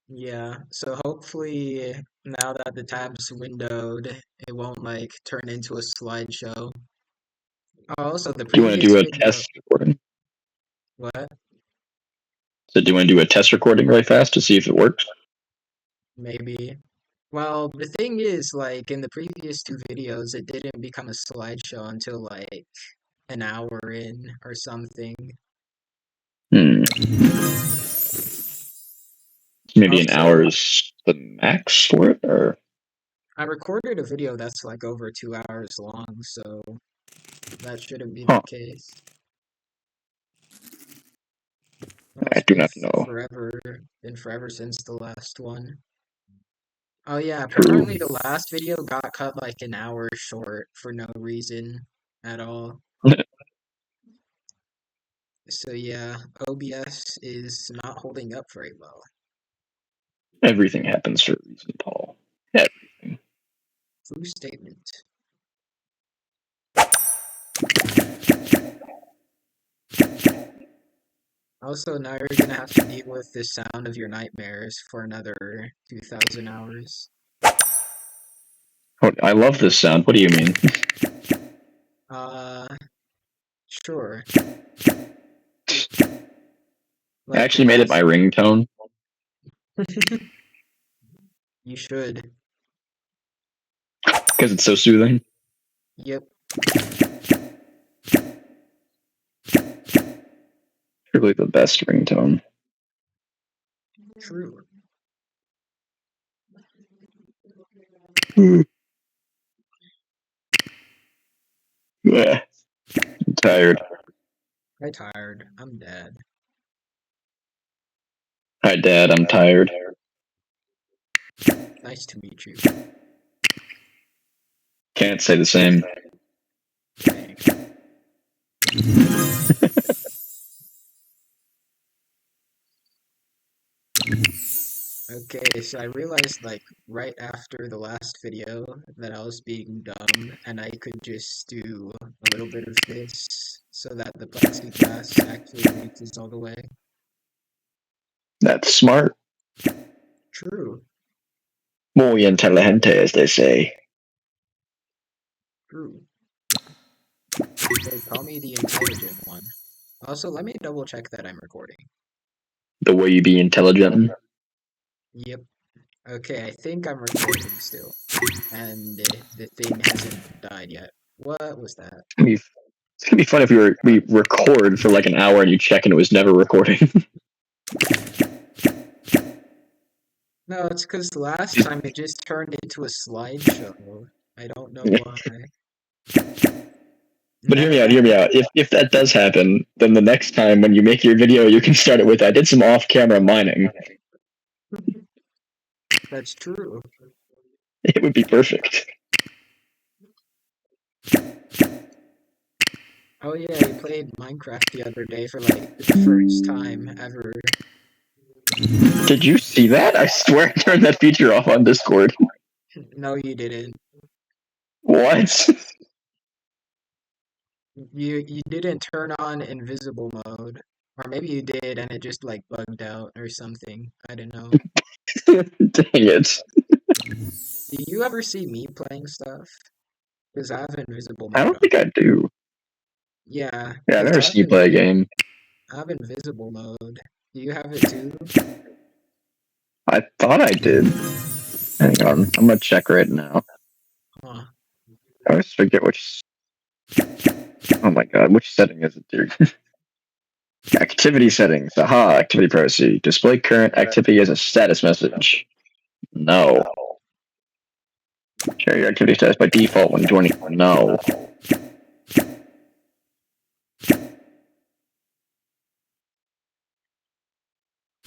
Yeah, so hopefully now that the tab's windowed, it won't like turn into a slideshow. Oh, also, the Do you want to previous do a video, test recording? what? So do you want to do a test recording really fast to see if it works? Maybe. Well, the thing is, like in the previous two videos, it didn't become a slideshow until like an hour in or something. Hmm. Maybe an Also, hour is the max for it, or I recorded a video that's like over 2 hours long, so that shouldn't be the huh? case. Well, I it's do not know. been forever since the last one. Oh yeah, True. apparently the last video got cut like an hour short for no reason at all. So yeah, OBS is not holding up very well. Everything happens for a reason, Paul. Everything. True statement. Also, now you're gonna have to deal with the sound of your nightmares for another 2,000 hours. Oh, I love this sound. What do you mean? Uh, sure. I Like the actually made it my last. ringtone You should. because it's so soothing. Yep, Really the best ringtone. true. Yeah, I'm tired. I'm tired. I'm dead. Hi, Dad. I'm tired. Nice to meet you. Can't say the same. Dang. Okay, so I realized like right after the last video that I was being dumb and I could just do a little bit of this so that the plexiglass actually reaches all the way. That's smart. True, Muy inteligente, as they say. true. They call me the intelligent one. Also, let me double check that I'm recording. The way you be intelligent. Yep. Okay, I think I'm recording still. And the thing hasn't died yet. What was that? It's gonna be fun if we record for like an hour and you check and it was never recording. No, it's because last time it just turned into a slideshow. I don't know why. But hear me out, hear me out. If that does happen, then the next time when you make your video, you can start it with I did some off-camera mining. That's true. It would be perfect. Oh yeah, I played Minecraft the other day for like the first time ever. Did you see that? I swear I turned that feature off on Discord. No, you didn't. What? You didn't turn on invisible mode. Or maybe you did and it just like bugged out or something. I don't know. Dang it. Do you ever see me playing stuff? Because I have invisible I mode don't on. think I do. Yeah, Yeah, I because never see you play a game. I have invisible mode. Do you have it too? I thought I did. Hang on, I'm gonna check right now. Huh. I always forget which. Oh my god, which setting is it, dude? Activity settings. Aha, activity privacy. Display current activity as a status message. No. Share your activity status by default when joining. No.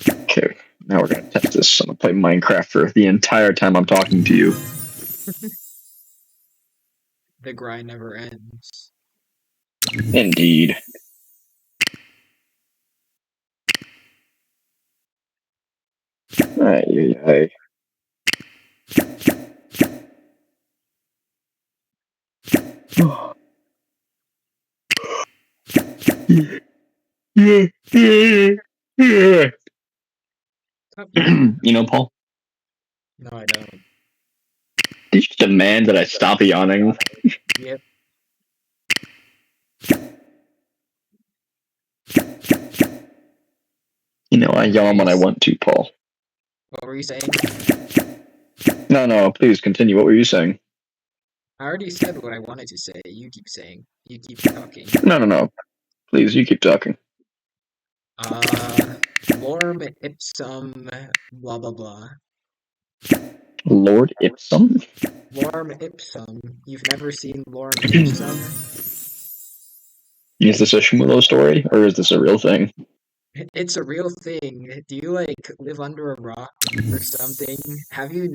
Okay, now we're gonna test this. I'm gonna play Minecraft for the entire time I'm talking to you. The grind never ends. Indeed. Ay, ay, ay. Yeah, yeah, yeah. You know, Paul? No, I don't. Did you just demand that I stop yawning? Yep. You know, I yawn when I Anyways, want to, Paul. what were you saying? No, please continue. What were you saying? I already said what I wanted to say. You keep saying. You keep talking. No. Please, you keep talking. Lorem ipsum, blah blah blah. Lord Ipsum? Lorem ipsum. You've never seen Lorem ipsum? Is this a Shmulo story, or is this a real thing? It's a real thing. Do you like live under a rock or something? What? Have you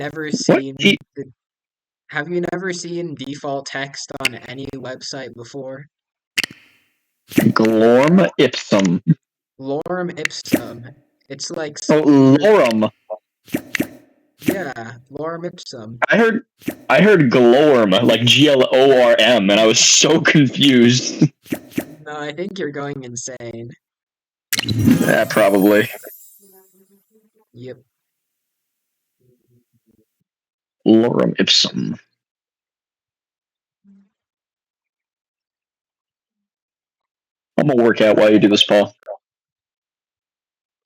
never seen default text on any website before? Glorm Ipsum. Lorem ipsum. It's like Oh, you're Lorem. yeah, lorem ipsum. I heard Glorm, like Glorm, and I was so confused. No, I think you're going insane. Yeah, probably. Yep. Lorem Ipsum. I'm gonna work out while you do this, Paul.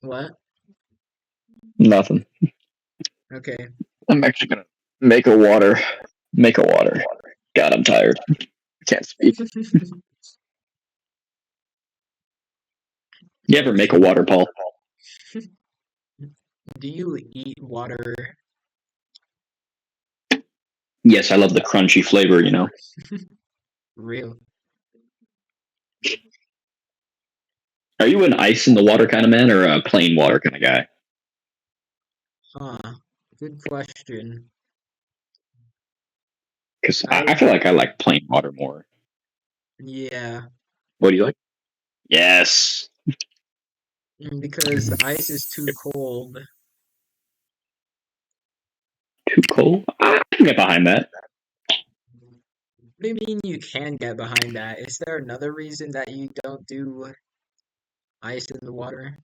What? Nothing. Okay. I'm actually gonna make a water. Make a water. God, I'm tired. I can't speak. You ever make a Okay. water, Paul? Do you eat water? Yes, I love the crunchy flavor, you know. Real. Are you an ice in the water kind of man or a plain water kind of guy? Huh. Good question. Because I I feel like I like plain water more. yeah, What do you like? Yes. because the ice is too cold. Too cold? I can get behind that. What do you mean you can get behind that? Is there another reason that you don't do ice in the water?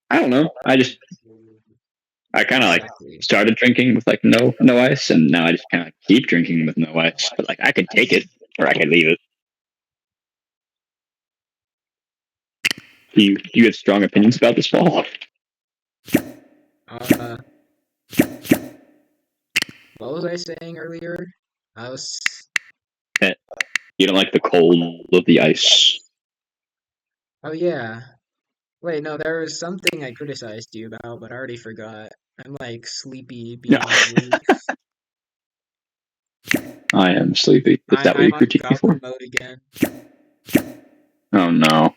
I don't know. I kind of like Exactly. started drinking with like no ice, and now I just kind of keep drinking with no ice. But like I could take it or I could leave it. Do you have strong opinions about this, Paul? Uh, what was I saying earlier? I was. That you don't like the cold of the ice. Oh yeah. Wait, no, there was something I criticized you about, but I already forgot. I'm like sleepy No, beyond belief. I am sleepy. Is that what I'm you on critiqued me Gawker for? mode again. Oh no.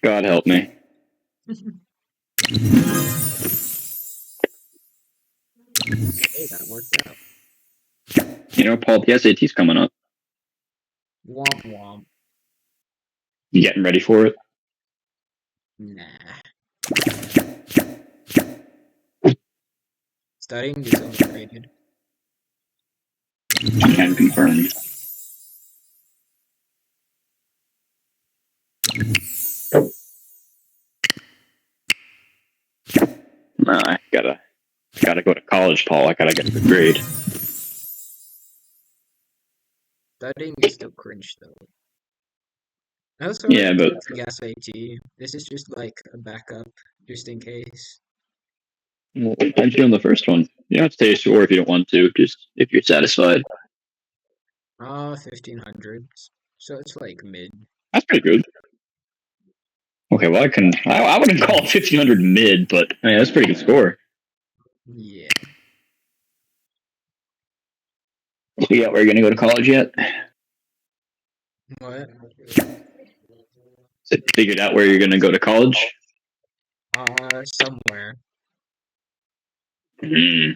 God help me. Hey, that worked out. You know, Paul, the SAT's coming up. Womp womp. You getting ready for it? Nah. Studying is overrated. Can confirm. No, I gotta go to college, Paul. I gotta get a good grade. Studying is still cringe though. I also Yeah, already but took the SAT. This is just like a backup, just in case. well, how'd you do on the first one? You don't have to say sure if you don't want to. Just if you're satisfied. 1500s. So it's like mid. That's pretty good. Okay, well I wouldn't call 1500 mid, but yeah, that's a pretty good score. Yeah. You got where you're gonna go to college yet? What? Is it figured out where you're gonna go to college? Somewhere. Hmm.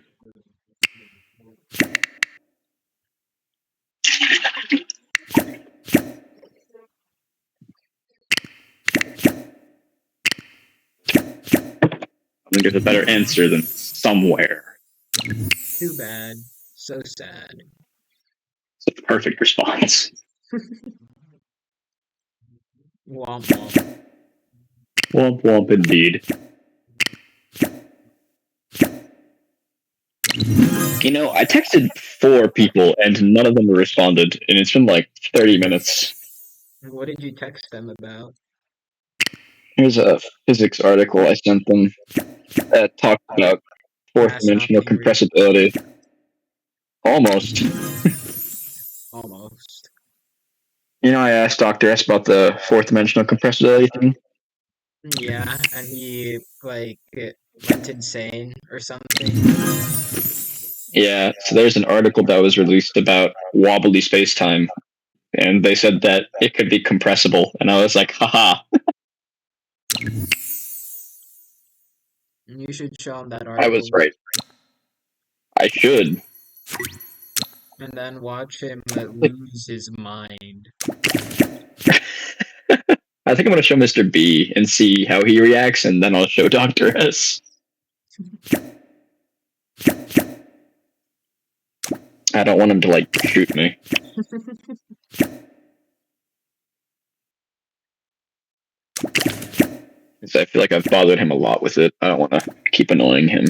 I think there's a better answer than somewhere. Too bad. So sad. It's a perfect response. Womp womp. Womp womp indeed. I texted 4 people and none of them responded, and it's been like 30 minutes. What did you text them about? Here's a physics article I sent them that talked about fourth Mass not dimensional being real. compressibility. Almost. Almost. I asked Dr. S about the fourth dimensional compressibility thing. Yeah, and he like went insane or something. Yeah, so there's an article that was released about wobbly space-time, and they said that it could be compressible, and I was like, haha. You should show him that I was article right. I should. and then watch him lose his mind. I think I'm going to show Mr. B and see how he reacts, and then I'll show Dr. S. I don't want him to, shoot me. Because I feel like I've bothered him a lot with it. I don't want to keep annoying him.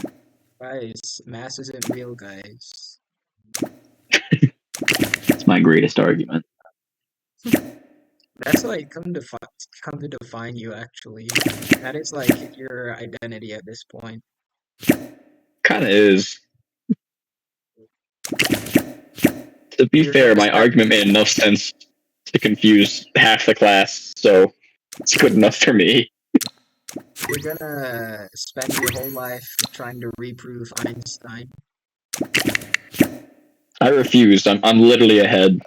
Guys, mass isn't real, guys. It's my greatest argument. That's like come to define you actually. That is like your identity at this point. Kind of is. To be You're fair, gonna my spend argument made enough sense to confuse half the class, so it's good enough for me. you're gonna spend your whole life trying to reprove Einstein. I refused. I'm literally ahead.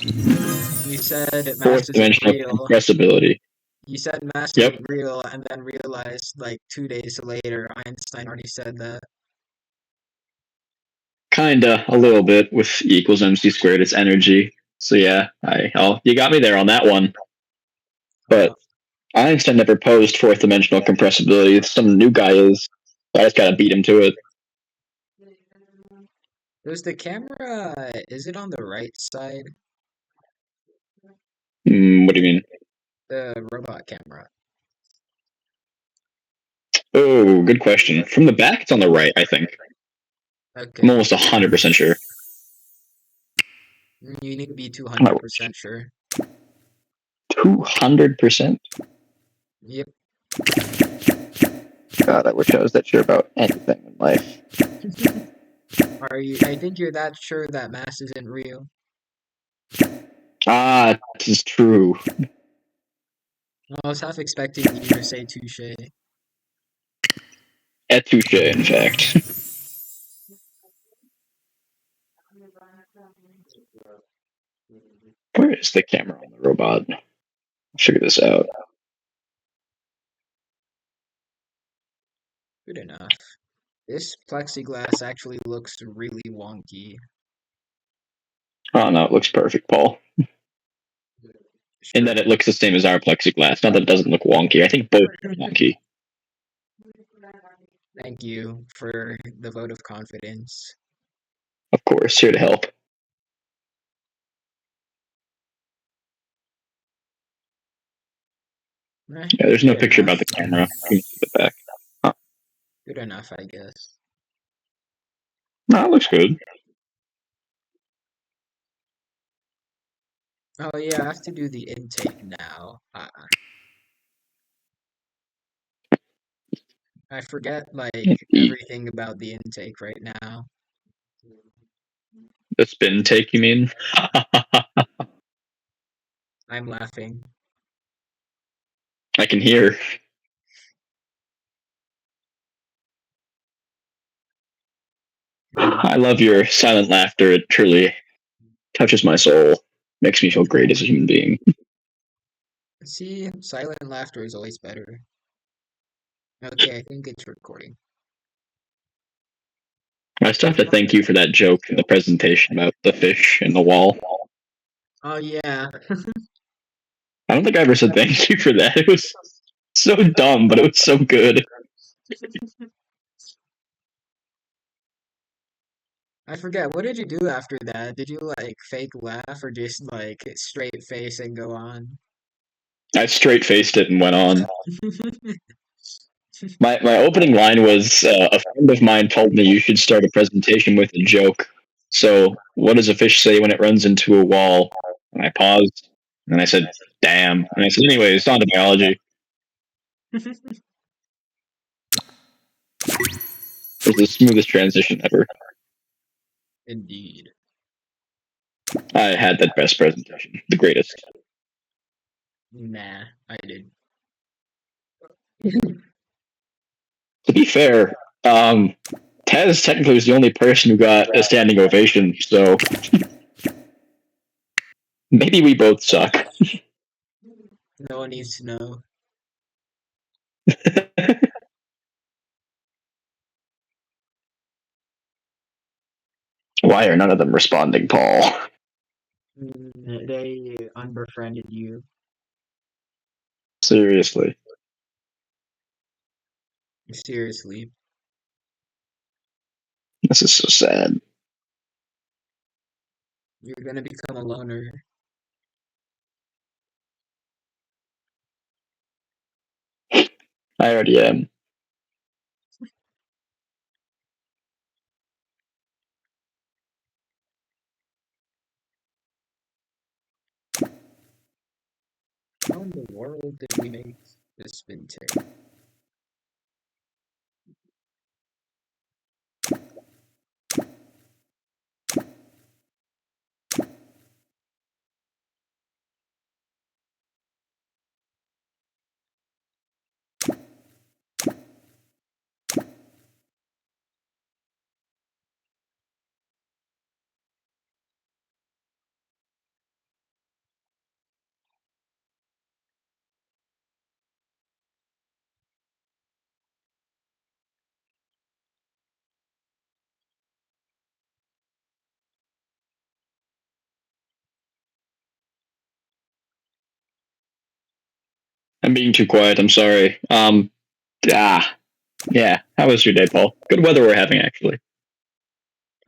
You said mass Fourth isn't dimensional real. compressibility. You said mass Yep. isn't real, and then realized like 2 days later Einstein already said that. Kinda, a little bit with E equals mc squared. It's energy. So yeah, you got me there on that one. Uh, But Einstein never posed fourth dimensional compressibility. Some new guy is. I just gotta beat him to it. Does the camera, is it on the right side? What do you mean? The robot camera. Oh, good question. From the back, it's on the right, I think. I'm Okay. almost 100% sure. You need to be Oh, 200% sure. 200%? Yep. God, I wish I was that sure about anything in life. Are you, I think you're that sure that mass isn't real. Ah, this is true. I was half expecting you to say touche. Et touche, in fact. Where is the camera on the robot? I'll figure this out. Good enough. This plexiglass actually looks really wonky. Oh no, it looks perfect, Paul. In Sure. that it looks the same as our plexiglass. Not that it doesn't look wonky. I think both are wonky. Thank you for the vote of confidence. Of course, here to help. Eh, Yeah, there's no good picture enough. about the camera. Give me the back. Huh. Good enough, I guess. No, it looks good. Oh yeah, I have to do the intake now. I forget like The, everything about the intake right now. the spin take, you mean? I'm laughing. I can hear. I love your silent laughter. It truly touches my soul. Makes me feel great as a human being. See, silent laughter is always better. Okay, I think it's recording. I still have to thank you for that joke in the presentation about the fish in the wall. Oh yeah. I don't think I ever said thank you for that. It was so dumb, but it was so good. I forget, what did you do after that? Did you like fake laugh or just like straight face and go on? I straight faced it and went on. My opening line was a friend of mine told me you should start a presentation with a joke. So, what does a fish say when it runs into a wall? And I paused, and I said, "Damn." And I said, "Anyway, it's on to biology." It was the smoothest transition ever. Indeed. I had that best presentation, the greatest. Nah, I did. To be fair, Tez technically was the only person who got a standing ovation, so maybe we both suck. No one needs to know. Why are none of them responding, Paul? They unbefriended you. Seriously. Seriously. This is so sad. You're gonna become a loner. I already am. How in the world did we make this spin tick? I'm being too quiet. I'm sorry. Yeah. How was your day, Paul? Good weather we're having, actually.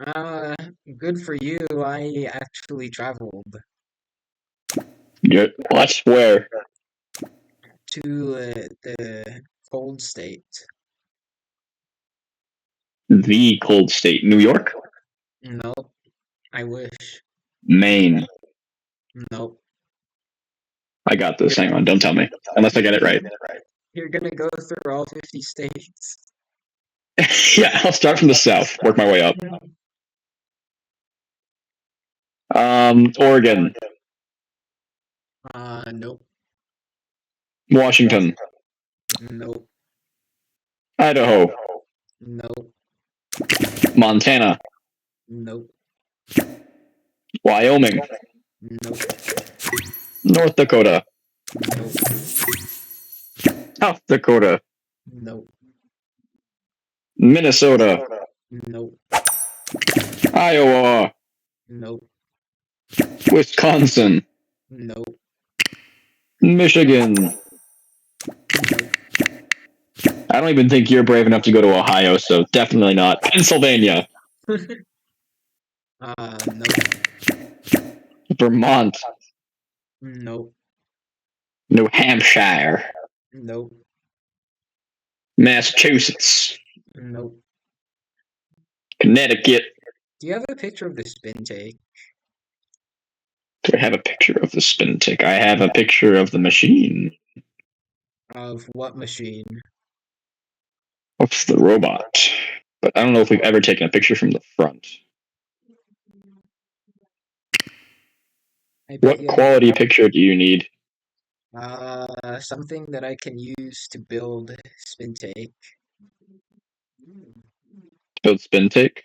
Uh, Good for you. I actually traveled What? Where? to the cold state. The cold state. New York? Nope. I wish. Maine. Nope. I got this. Hang on. Don't tell me. Unless I get it right. You're gonna go through all 50 states. Yeah, I'll start from the south. Work my way up. Oregon. Nope. Washington. Nope. Idaho. Nope. Montana. Nope. Wyoming. Nope. North Dakota. Nope. South Dakota. Nope. Minnesota. Nope. Iowa. Nope. Wisconsin. Nope. Michigan. Nope. I don't even think you're brave enough to go to Ohio, so definitely not. Pennsylvania. Nope. Vermont. Nope. New Hampshire. Nope. Massachusetts. Nope. Connecticut. Do you have a picture of the spin take? Do I have a picture of the spin tick? I have a picture of the machine. Of what machine? Of the robot. But I don't know if we've ever taken a picture from the front. I bet What you quality picture do you need? something that I can use to build spin take. Build spin tick?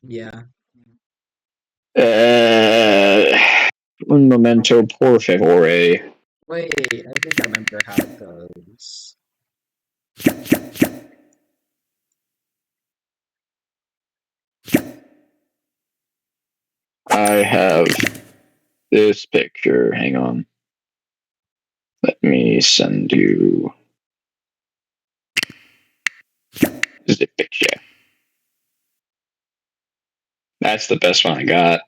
Yeah. Un momento, por favore. Wait, I think I remember how it goes. I have this picture. Hang on. Let me send you the picture. That's the best one I got.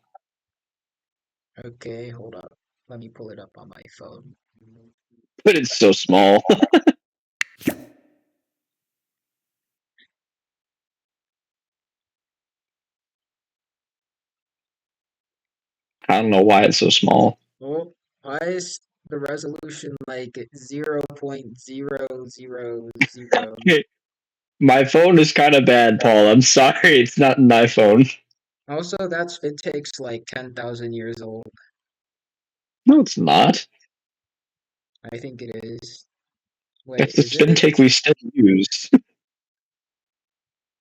Okay, hold up. Let me pull it up on my phone. But it's so small. I don't know why it's so small. Well, why is the resolution like 0.0000? Hey, my phone is kind of bad, Paul. I'm sorry, it's not an iPhone. Also, it takes like 10,000 years old. No, it's not. I think it is. Wait, That's the is it? FinTech we still use.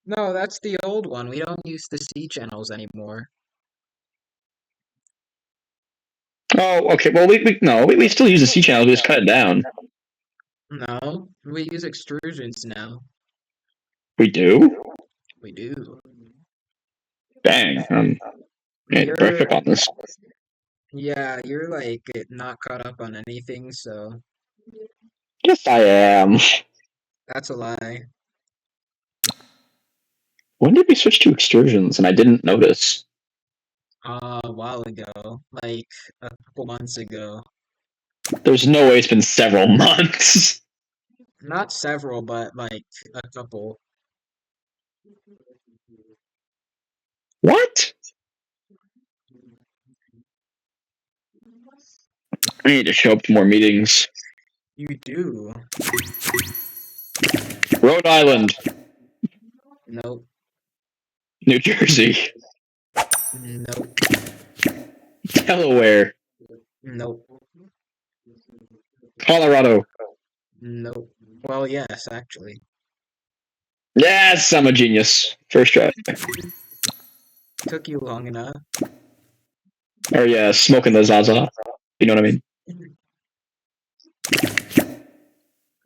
No, that's the old one. We don't use the C channels anymore. Oh, okay. Well, we still use the C channel. We just cut it down. No, we use extrusions now. We do. We do. Dang. I need to brush You're, up on this. yeah, you're like not caught up on anything, so Yes, I am. that's a lie. When did we switch to extrusions? And I didn't notice. A while ago, like a couple months ago. There's no way it's been several months. Not several, but like a couple. What? I need to show up to more meetings. You do. Rhode Island, Nope. New Jersey, Nope. Delaware, Nope. Colorado. Nope. Well, yes, actually. Yes, I'm a genius. First try. Took you long enough. Or yeah, smoking the Zaza. You know what I mean?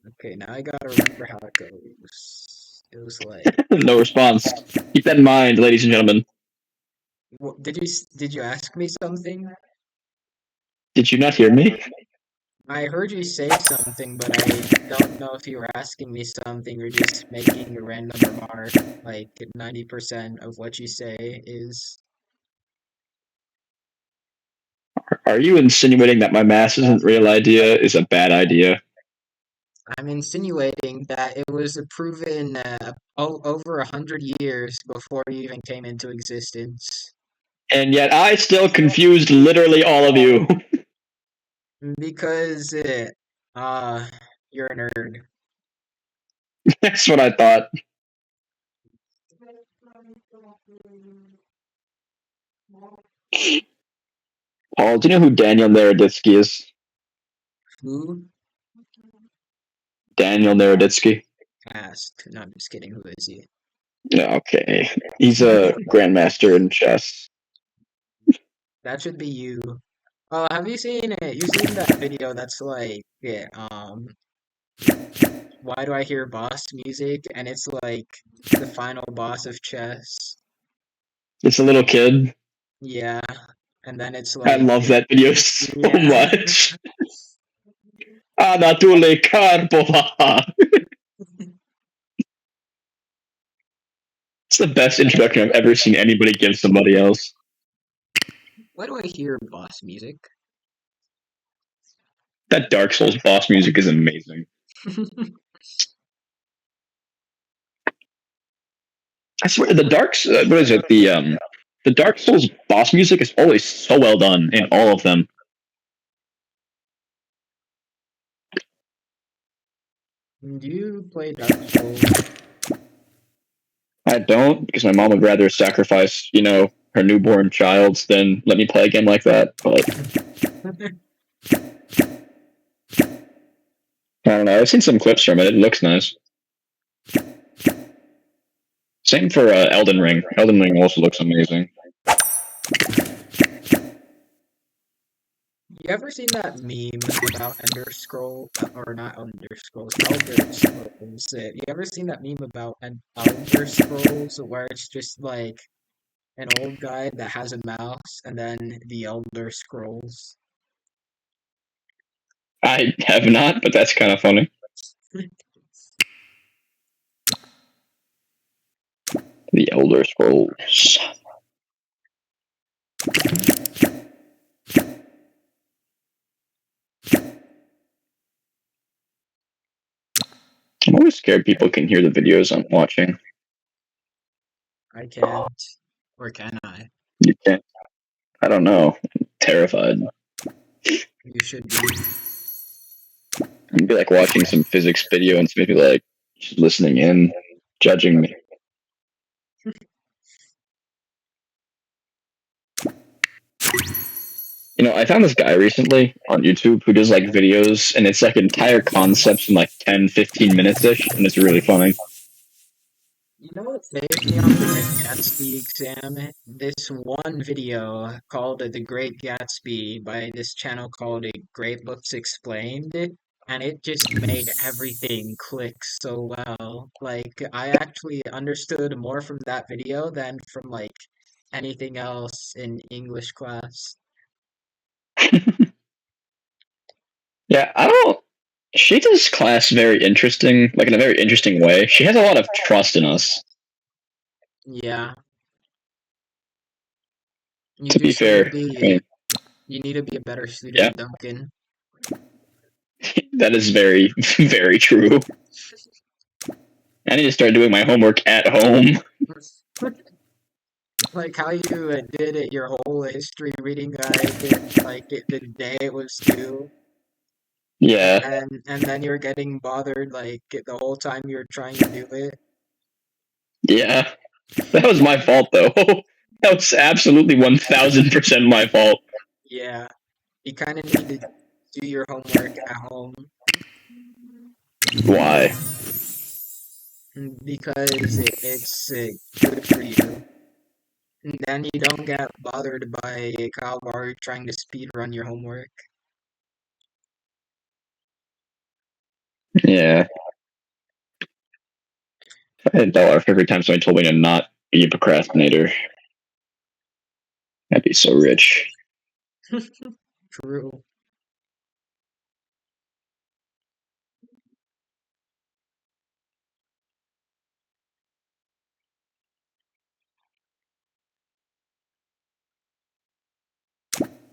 Okay, now I gotta remember how it goes. It was like, No response. Keep that in mind, ladies and gentlemen. did you ask me something? Did you not hear me? I heard you say something, but I don't know if you were asking me something or just making a random remark. Like 90% of what you say is. Are you insinuating that my mass isn't real idea is a bad idea? I'm insinuating that it was proven over 100 years before you even came into existence. And yet I still confused literally all of you. Because uh, you're a nerd. That's what I thought. Paul, do you know who Daniel Naroditsky is? Who Daniel Naroditsky? asked? No, I'm just kidding. Who is he? Okay. He's a grandmaster in chess. That should be you. Oh, have you seen it? You've seen that video that's like, yeah, why do I hear boss music? And it's like the final boss of chess. It's a little kid. Yeah. And then it's I like, love that video so yeah. much. Anatole Karpova. It's the best introduction I've ever seen anybody give somebody else. Why do I hear boss music? That Dark Souls boss music is amazing. I swear, what is it? The Dark Souls boss music is always so well done in all of them. Do you play Dark Souls? I don't, because my mom would rather sacrifice, her newborn child than let me play a game like that. But I don't know. I've seen some clips from it. It looks nice. Same for Elden Ring. Elden Ring also looks amazing. You ever seen that meme about Ender Scroll or not Ender Scrolls, Elder Scrolls? You ever seen that meme about an Elder Scrolls where it's just like an old guy that has a mouse and then the Elder Scrolls? I have not, but that's kind of funny. The Elder Scrolls. always scared people can hear the videos I'm watching. I can't. Or can I? You can't. I don't know. I'm terrified. You should be. I'd be like watching some physics video and maybe like just listening in, judging me. I found this guy recently on YouTube who does like videos and it's like entire concepts in like 10, 15 minutes ish, and it's really funny. You know what saved me on the Great Gatsby exam? This one video called The Great Gatsby by this channel called Great Books Explained, and it just made everything click so well. Like, I actually understood more from that video than from like anything else in English class. Yeah, I don't. She does class very interesting, like in a very interesting way. She has a lot of trust in us. Yeah, you To be just need to fair, I be mean, you need to be a better yeah, student, Duncan. that is very, very true. I need to start doing my homework at home. Like how you did it, your whole history reading guide, like the day it was due, Yeah, and then you're getting bothered like the whole time you're trying to do it. yeah. That was my fault, though. That was absolutely 1000% my fault. Yeah, you kind of need to do your homework at home Why? because it's good for you. And then you don't get bothered by Kyle Bar trying to speed run your homework. Yeah. I had $1 for every time somebody told me to not be a procrastinator. I'd be so rich. True.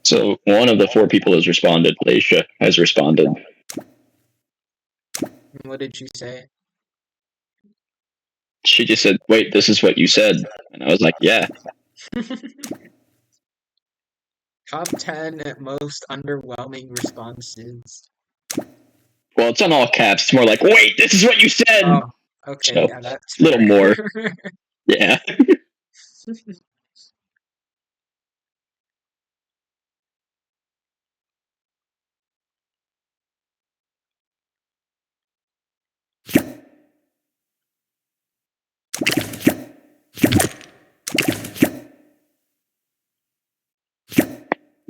So one of the 4 people has responded. Leisha has responded. What did you say? She just said, "Wait, this is what you said," and I was like, "Yeah." Top 10 most underwhelming responses. Well, it's on all caps. It's more like, "Wait, this is what you said." Oh, okay, So yeah, that's a little fair. more. Yeah.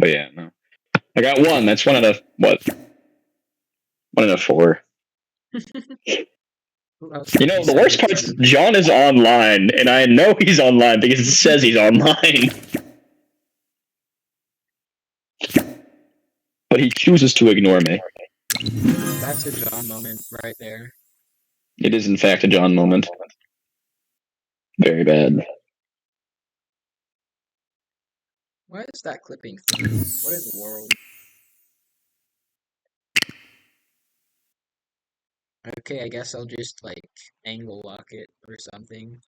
But yeah, no. I got one. That's one out of what? One out of 4. Who else did you The send worst it part is to? John is online, and I know he's online because it says he's online. But he chooses to ignore me. That's a John moment right there. It is, in fact, a John moment. Very bad. Why is that clipping through? What in the world? Okay, I guess I'll just like angle lock it or something.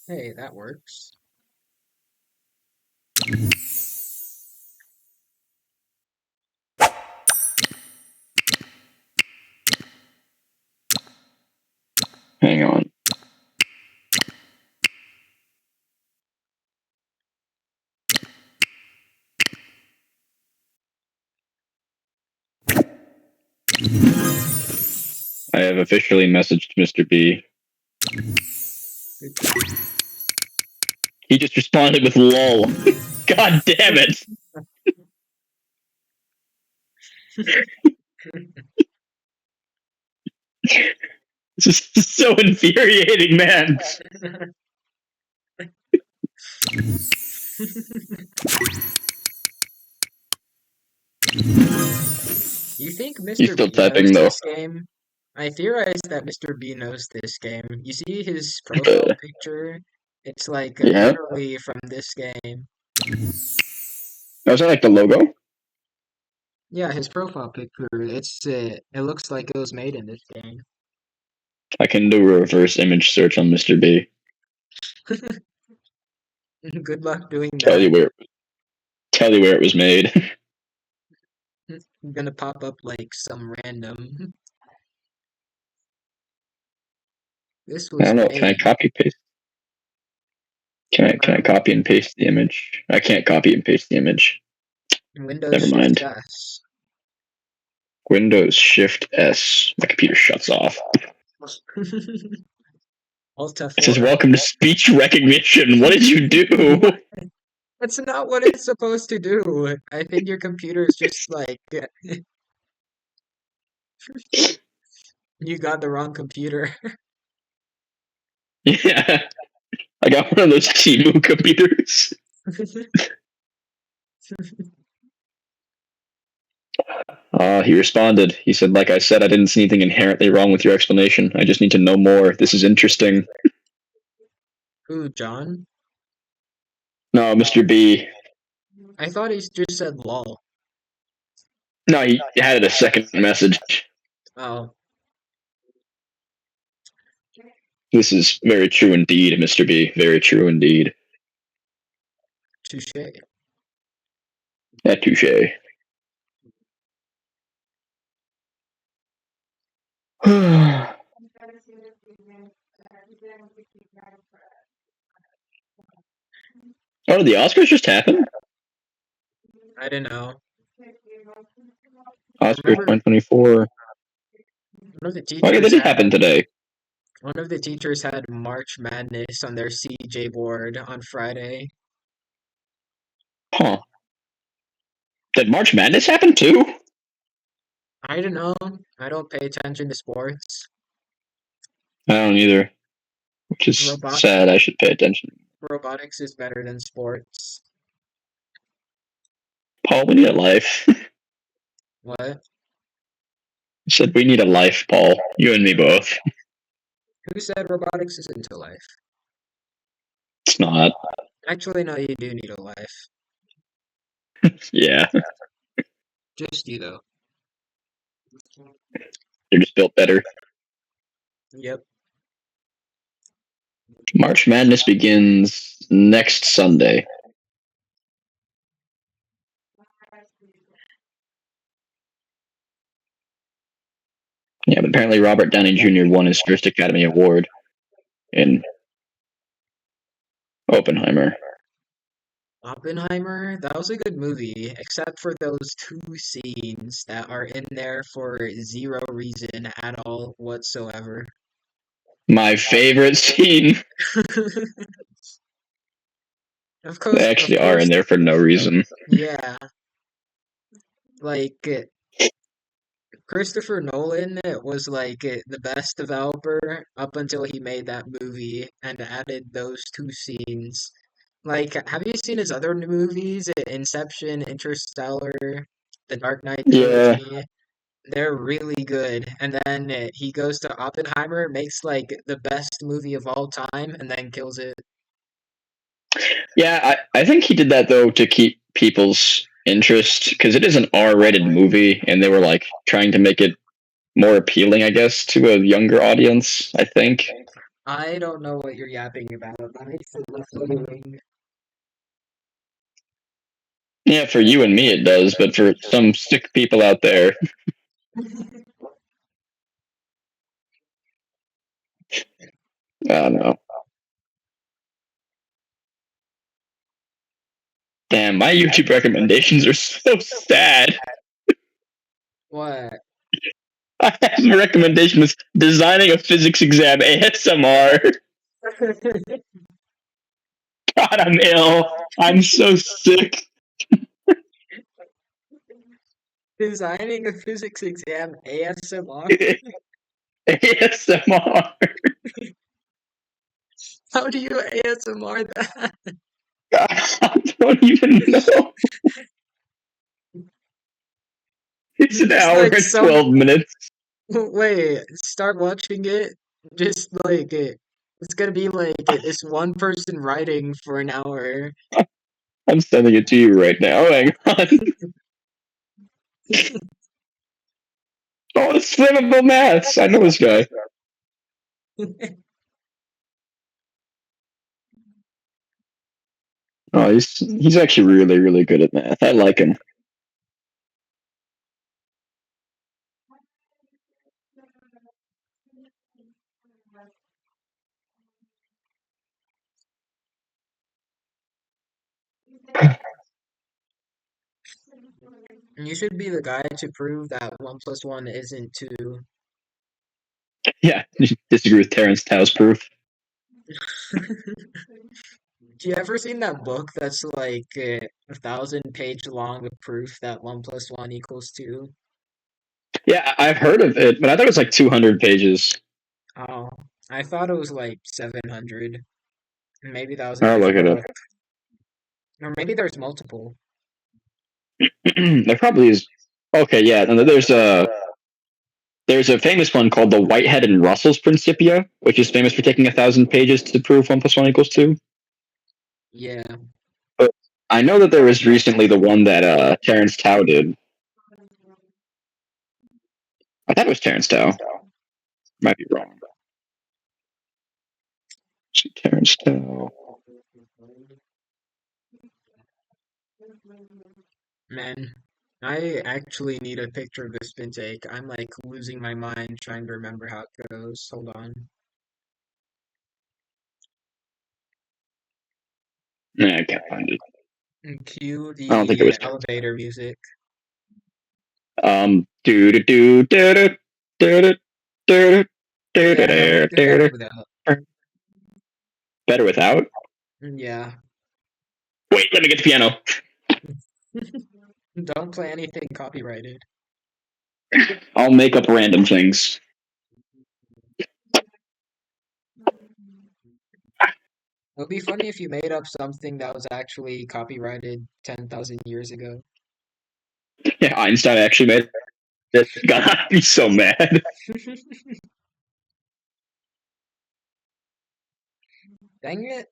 Hey, that works. Hang on. I have officially messaged Mr. B. Good job. He just responded with lol. God damn it. This is so infuriating, man. You think He's Mr. still B knows typing though. this game? I theorize that Mr. B knows this game. You see his profile Uh, picture? It's like yeah. literally from this game. Oh, is that like the logo? Yeah, his profile picture. It looks like it was made in this game. I can do a reverse image search on Mr. B. Good luck doing Tell that. you where it was made. Gonna pop up like some random. This I was don't know. Can I made. copy paste? Can I Um, copy and paste the image? I can't copy and paste the image. Windows Never Shift mind. S. Windows Shift S. My computer shuts off. Alt It says, F4. "Welcome to speech recognition." What did you do? What? That's not what it's supposed to do. I think your computer is just like you got the wrong computer. Yeah, I got one of those Timu computers. He responded. He said, "Like I said, I didn't see anything inherently wrong with your explanation. I just need to know more. This is interesting." Who, John? No, Mr. B. I thought he just said lol. No, he added a second message. Oh, This is very true indeed, Mr. B. Very true indeed. touche. That touche. Oh, did the Oscars just happen? I don't know. I Oscars remember 2024. one of the Oh, yeah, they teachers did had happen today. one of the teachers had March Madness on their CJ board on Friday. Huh. Did March Madness happen too? I don't know. I don't pay attention to sports. I don't either. Which is Robot sad. I should pay attention. robotics is better than sports. Paul, we need a life. What? I said we need a life, Paul. You and me both. Who said robotics is into life? It's not. Actually, no, you do need a life. Yeah. Just you though. They're just built better. Yep. March Madness begins next Sunday. Yeah, but apparently Robert Downey Jr. won his first Academy Award in Oppenheimer. Oppenheimer, that was a good movie, except for those two scenes that are in there for zero reason at all whatsoever. My favorite scene. They Of actually are course, in there for no reason. yeah. Like Christopher Nolan was like the best developer up until he made that movie and added those two scenes. Like, have you seen his other movies? Inception, Interstellar, the Dark Knight Yeah. trilogy. They're really good. And then he goes to Oppenheimer, makes like the best movie of all time, and then kills it. Yeah, I think he did that though to keep people's interest because it is an R-rated movie, and they were like trying to make it more appealing, I guess, to a younger audience. I think. I don't know what you're yapping about. That makes it less appealing. Yeah, for you and me it does, but for some sick people out there, I don't know. Damn, my YouTube recommendations are so sad. What? I have a recommendation was designing a physics exam ASMR. God, I'm ill. I'm so sick. Designing a physics exam ASMR? ASMR. How do you ASMR that? I don't even know. It's an Just hour like and some 12 minutes. wait, start watching it. Just like it's gonna be like this one person writing for an hour. I'm sending it to you right now. Hang on. Oh, it's flammable maths. I know this guy. Oh, he's actually really, really good at math. I like him. You should be the guy to prove that 1 plus 1 isn't 2. Yeah, disagree with Terrence Tao's proof. Do you ever seen that book that's like 1,000 page long of proof that 1 plus 1 equals 2? Yeah, I've heard of it, but I thought it was like 200 pages. Oh, I thought it was like 700. Maybe that was a I'll look different it up. book. Or maybe there's multiple. There probably is. Okay, yeah. No, there's a famous one called the Whitehead and Russell's Principia, which is famous for taking 1,000 pages to prove 1 plus 1 equals 2. Yeah. But I know that there was recently the one that Terrence Tao did. I thought it was Terrence Tao. Might be wrong. Terrence Tao. Man, I actually need a picture of this spin take. I'm like losing my mind trying to remember how it goes. Hold on. Nah, I can't find it. And cue I don't think it the was Terrence. elevator music. Do do do do do do do Yeah, no, let's do better do. without. Better without. Yeah. Wait, let me get the piano. Don't play anything copyrighted. I'll make up random things. It would be funny if you made up something that was actually copyrighted 10,000 years ago. Yeah, Einstein actually made it. God, I'd be so mad. Dang it.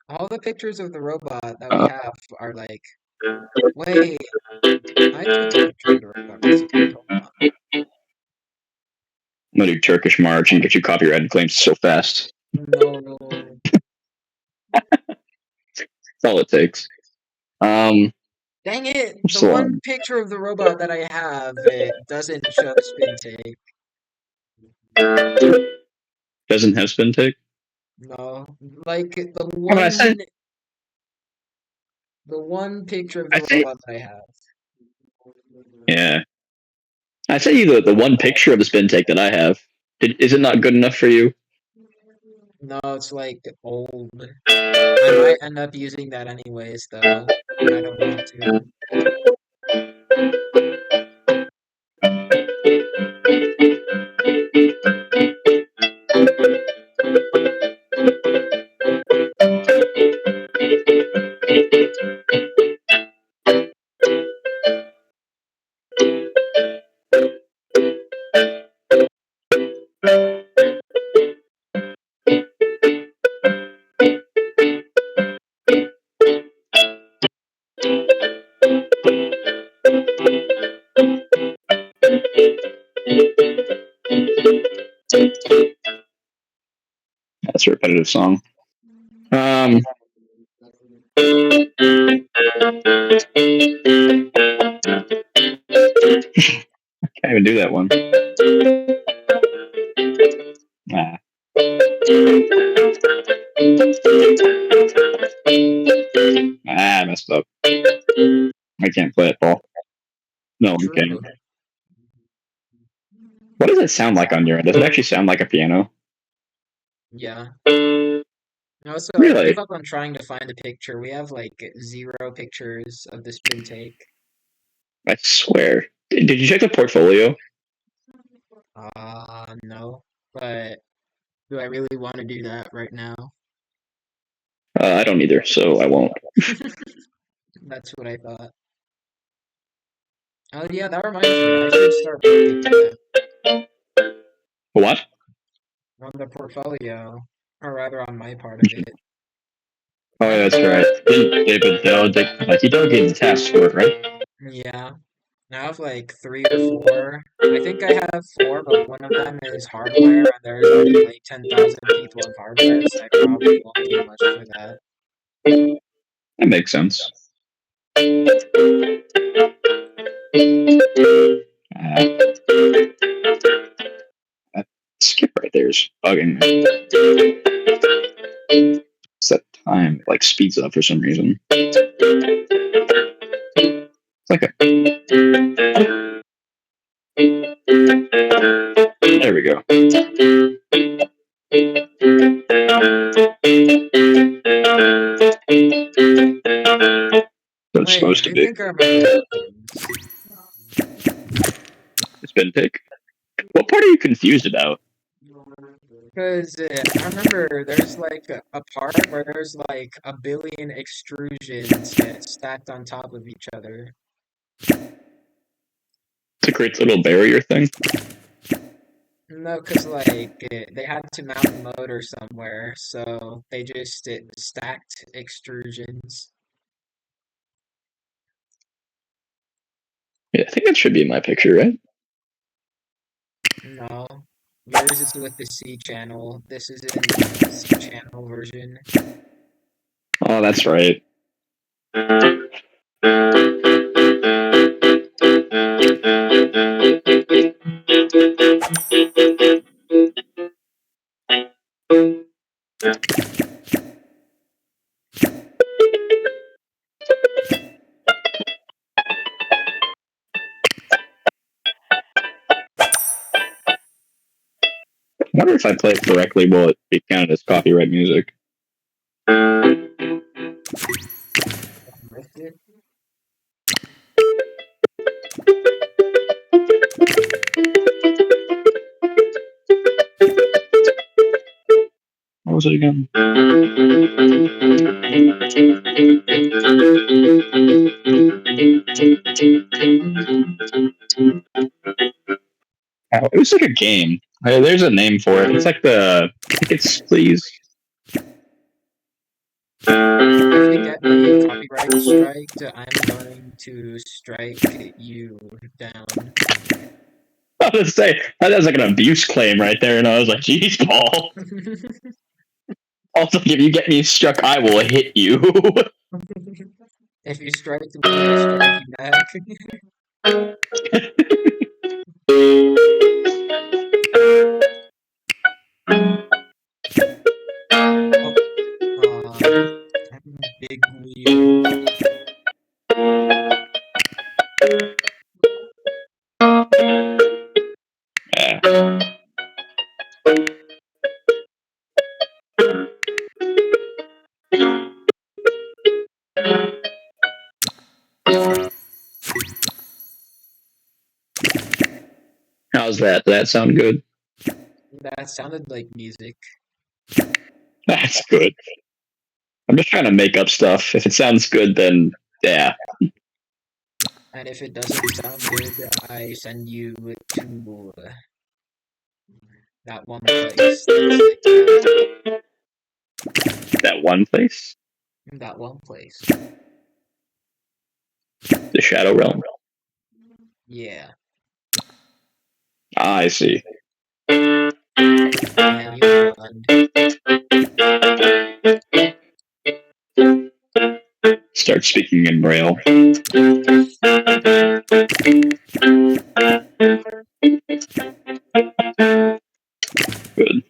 All the pictures of the robot that we Uh, have are like, wait, I took a picture of the robot recently. Hold on. I'm gonna do Turkish March and get you copyrighted claims so fast. No. That's all it takes. Um, Dang it! what's The the one one? picture of the robot that I have, it doesn't show spin take. Doesn't have spin take. No. Like Come on, I said. the one picture of I the say. robot that I have. Yeah, I sent you the one picture of the spin take that I have. Is it not good enough for you? No, it's like old. I might end up using that anyways, though, and I don't want to. That's a repetitive song. Can't even do that one. Nah. I messed up. I can't play it, Paul. No one can. True. What does it sound like on your end? Does it actually sound like a piano? Yeah. Also, I gave Really? up on trying to find a picture. We have like 0 pictures of the spin take. I swear. Did you check the portfolio? No. But do I really want to do that right now? I don't either, so I won't. That's what I thought. Oh yeah, that reminds me. I should start working on that What? on the portfolio, or rather on my part of it. Oh, I yeah, have that's right. David he delegated the task for it, right? yeah, I have like three or four. I think I have four, but one of them is hardware, and there's already like 10,000 people in hardware, so I probably won't do much for that. That makes sense. Uh, that skip right there is bugging me. Set time like speeds up for some reason. It's like a. There we go. What it's Wait, supposed to I be. think I remember how things. It's been pick. What part are you confused about? Because I remember there's like a part where there's like a billion extrusions stacked on top of each other. It's a great little barrier thing. No, because like they had to mount a motor somewhere, so they just stacked extrusions. Yeah, I think that should be in my picture, right? No, yours is with the C channel. This is in the C channel version. Oh, that's right. I wonder if I play it correctly, will it be counted as copyright music? With it. What was it again? Oh, it was like a game. There's a name for it. It's like the tickets, please. If you get me copyright striked, I'm going to strike you down. I was gonna say that was like an abuse claim right there, and I was like, "Geez, Paul." Also, if you get me struck, I will hit you. If you strike me, I strike you back. Oh, big wheel. Yeah. How's that? Does that sound good? That sounded like music. That's good. I'm just trying to make up stuff. If it sounds good, then yeah. And if it doesn't sound good, I send you to that one place that's like that. That one place, That one place. the Shadow Realm. Yeah. Ah, I see. And you won. Start speaking in Braille. Good.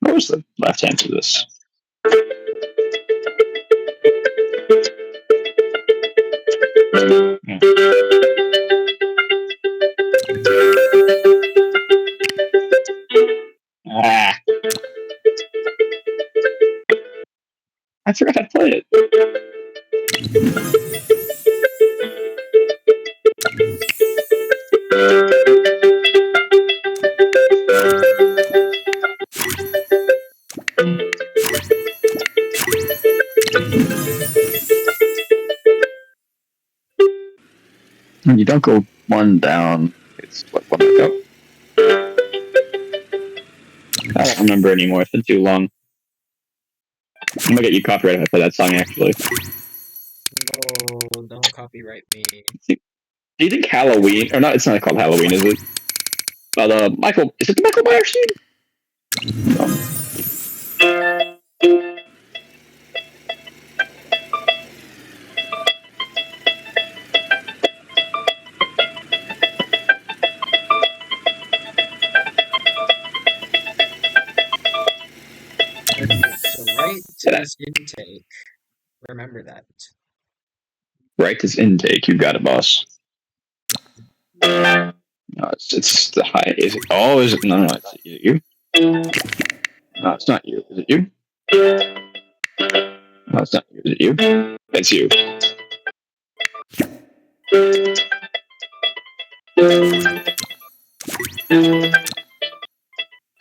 What was the left hand to this? Ah, I forgot how to play it. When you don't go one down, it's what, one back up? I don't remember anymore. It's been too long. I'm gonna get you copyrighted if I play that song, actually. No, don't copyright me. Do you think Halloween, or not, it's not called Halloween, is it? Michael, is it the Michael Myers scene? No. Perfect. So right is intake. Remember that. Right is intake. You got it, boss. No, it's the high. Is it? Oh, is it? No, no, is it you? No, it's not you. Is it you? No, it's not you. Is it you? It's you.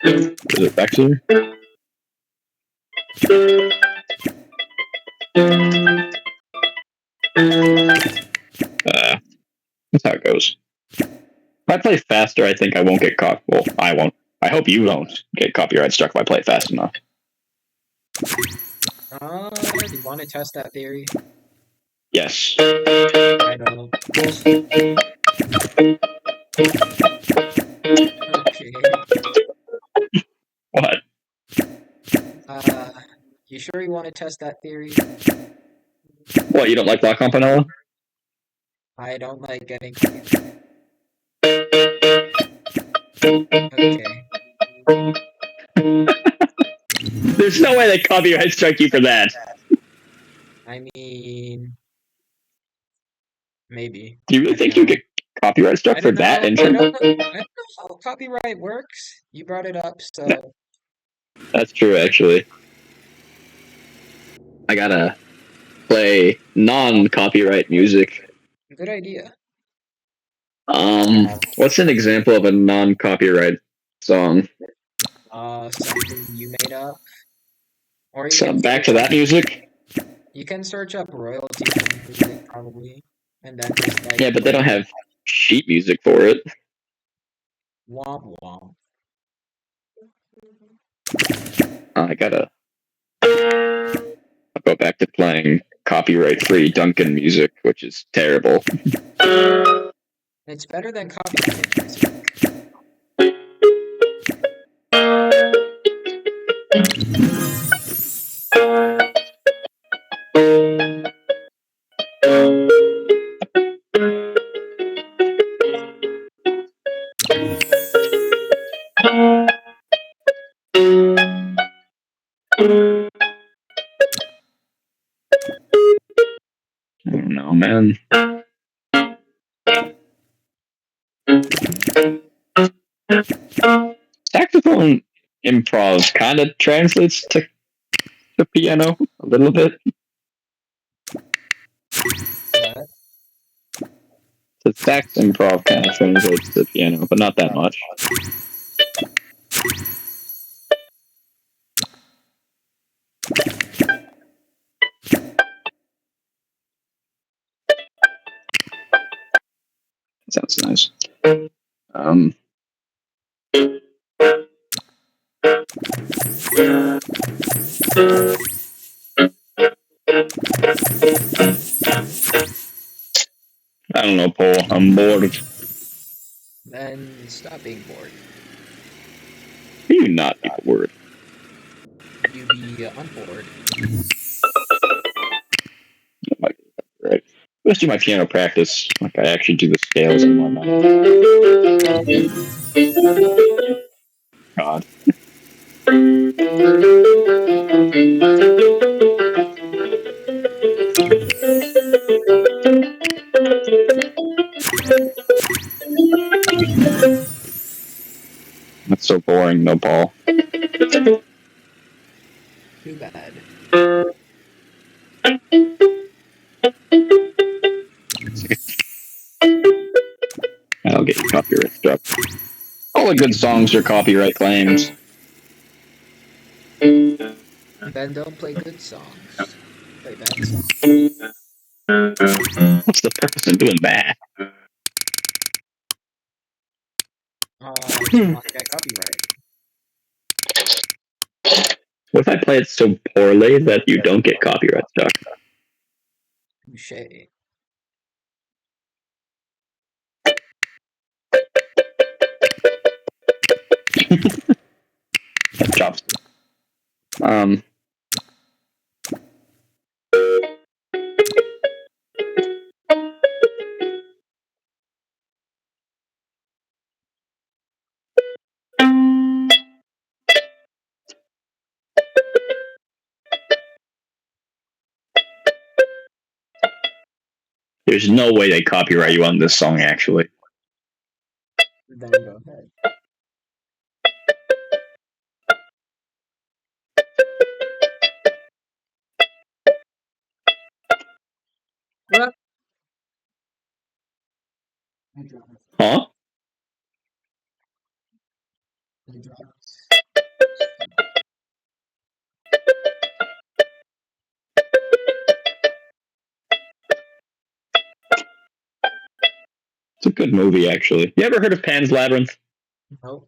Is it back to that's how it goes. If I play faster, I think I won't get caught. Well, I won't. I hope you don't get copyright struck if I play fast enough. Do you want to test that theory? Yes. I don't. Okay. What? You sure you want to test that theory? What, you don't like Block Campanella? I don't like getting copyrighted. Okay. There's no way they copyright strike you for that. I mean, maybe. Do you really think you get copyright struck for that intro? I don't know how copyright works. You brought it up, so. That's true, actually. I gotta play non-copyright music. Good idea. What's an example of a non-copyright song? Something you made up. Or you So can back to that music? You can search up royalty music, probably. And then just like. Yeah, but they don't have sheet music for it. Womp womp. I'll go back to playing copyright-free Duncan music, which is terrible. It's better than copyright music. I don't know, man. Saxophone improv kind of translates to piano a little bit. What? The sax improv kind of translates to piano, but not that much. Sounds nice. I don't know, Paul. I'm bored. Then stop being bored. You not be bored. You be unbored. Right. Let's do my piano practice. Like I actually do the scales and whatnot. God. That's so boring, no Paul. Too bad. I'll get copyright struck. All the good songs are copyright claims. Then don't play good songs. Play bad songs. What's the purpose of doing that? To not get copyright. What if I play it so poorly that you don't get copyright struck? Touché. Chopstick. There's no way they copyright you on this song, actually. Then go ahead. What? Huh? It's a good movie, actually. You ever heard of Pan's Labyrinth? Nope.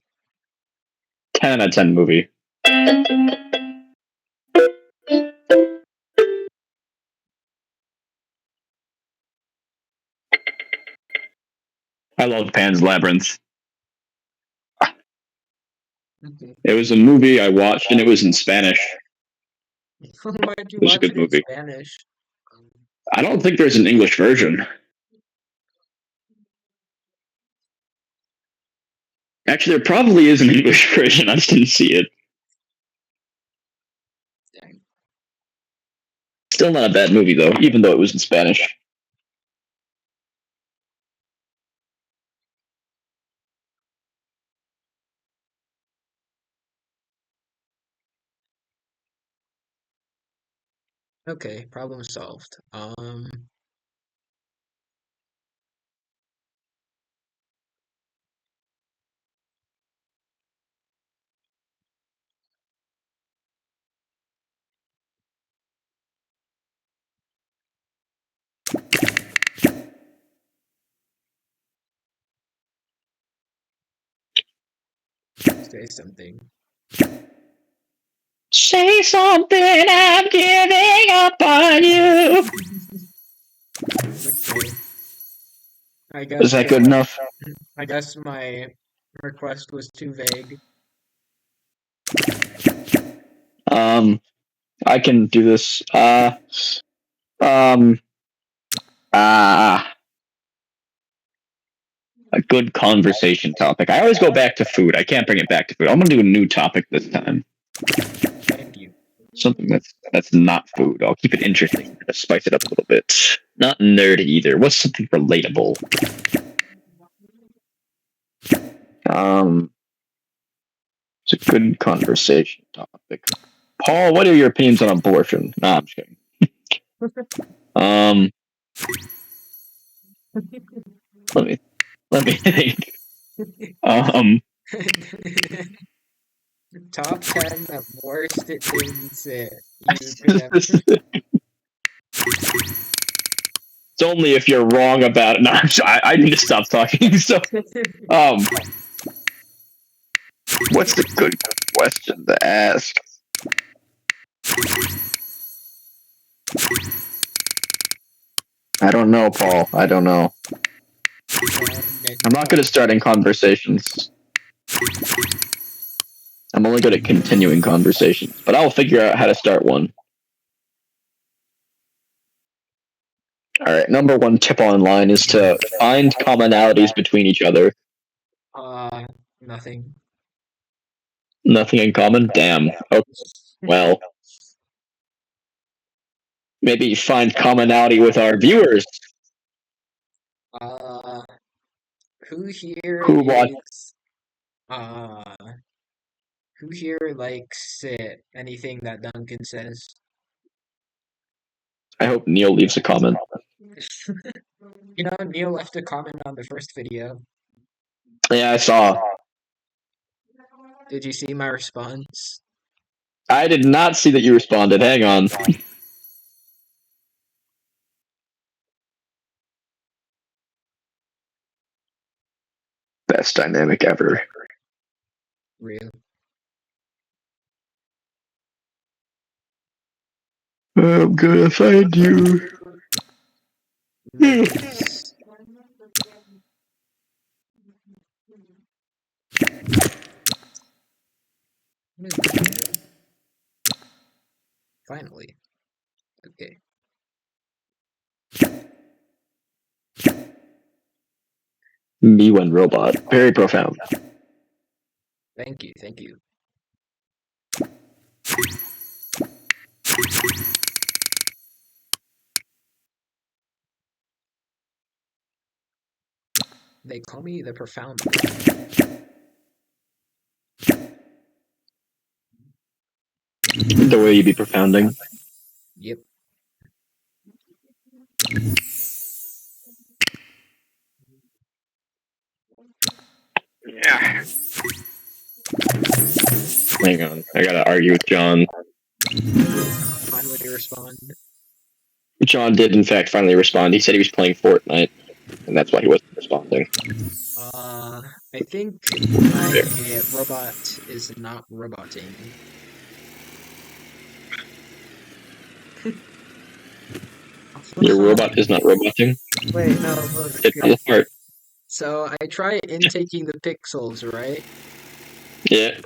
10 out of 10 movie. I love Pan's Labyrinth. Okay. It was a movie I watched, and it was in Spanish. Why'd you It was a watch good it in movie. Spanish? I don't think there's an English version. Actually, there probably is an English version. I just didn't see it. Dang. Still not a bad movie, though, even though it was in Spanish. Okay, problem solved. Say something. Say something, I'm giving up on you. Okay. I Is guess that good enough? I guess my request was too vague. I can do this. Um, a good conversation topic. I always go back to food. I can't bring it back to food. I'm gonna do a new topic this time. Thank you. Something that's not food. I'll keep it interesting to spice it up a little bit. Not nerdy either. What's something relatable? It's a good conversation topic. Paul, what are your opinions on abortion? Nah, I'm just kidding. Let me think. Top 10 worst things you could ever. It's only if you're wrong about it. No, I need to stop talking. So, what's the good question to ask? I don't know, Paul. I don't know. I'm not good at starting conversations. I'm only good at continuing conversations, but I'll figure out how to start one. All right, number one tip online is to find commonalities between each other. Nothing. Nothing in common? Damn. Okay. Well, maybe find commonality with our viewers. Who here Who watched? is uh who here likes anything that Duncan says? I hope Neil leaves a comment. You know, Neil left a comment on the first video. Yeah, I saw. Did you see my response? I did not see that you responded. Hang on. Best dynamic ever. Real. I'm gonna find you. Nice. What is this? Finally. Okay. Me when robot. Very profound. Thank you, thank you. They call me the profound one. The way you be profounding. Yep. Yeah. Hang on. I gotta argue with John. Finally respond. John did, in fact, finally respond. He said he was playing Fortnite, and that's why he wasn't responding. I think my robot is not roboting. Your robot is not roboting? Wait, no, look. It fell apart. So I try intaking the pixels, right? Yeah.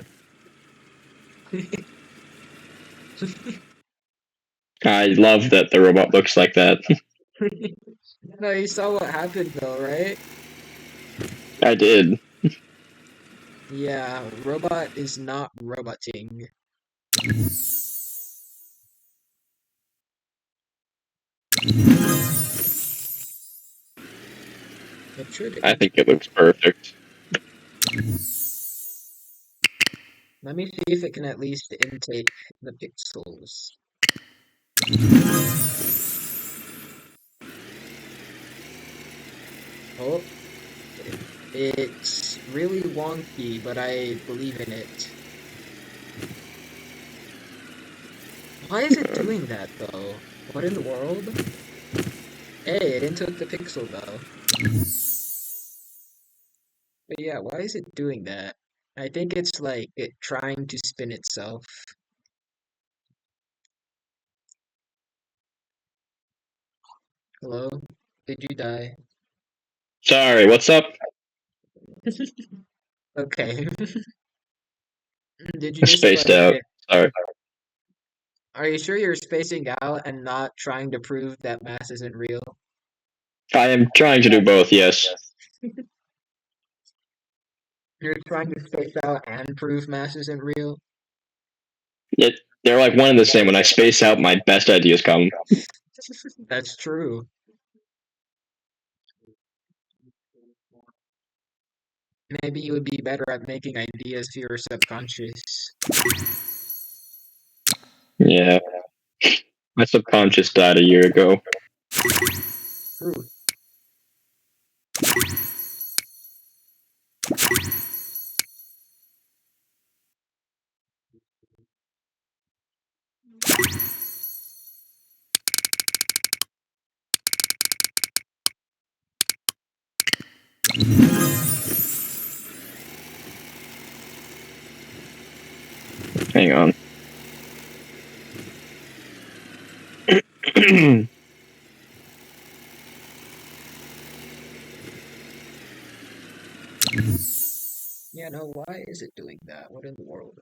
I love that the robot looks like that. No, you saw what happened though, right? I did. Yeah, robot is not roboting. It should I think it intake. looks perfect. Let me see if it can at least intake the pixels. Oh, it's really wonky, but I believe in it. Why is it doing that though? What in the world? Hey, it intake the pixel though. But yeah, why is it doing that? I think it's like it trying to spin itself. Hello? Did you die? Sorry, what's up? Okay. Did you just Spaced out. Sorry. are you sure you're spacing out and not trying to prove that mass isn't real? I am trying to do both, yes. You're trying to space out and prove mass isn't real? They're like one and the same. When I space out, my best ideas come. That's true. Maybe you would be better at making ideas to your subconscious. Yeah. My subconscious died a year ago. True. Hang on. Yeah, no, why is it doing that? What in the world?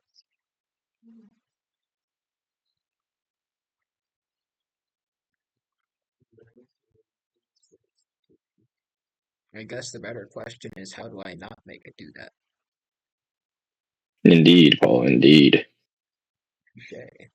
I guess the better question is how do I not make it do that? Indeed, Paul, indeed. Okay.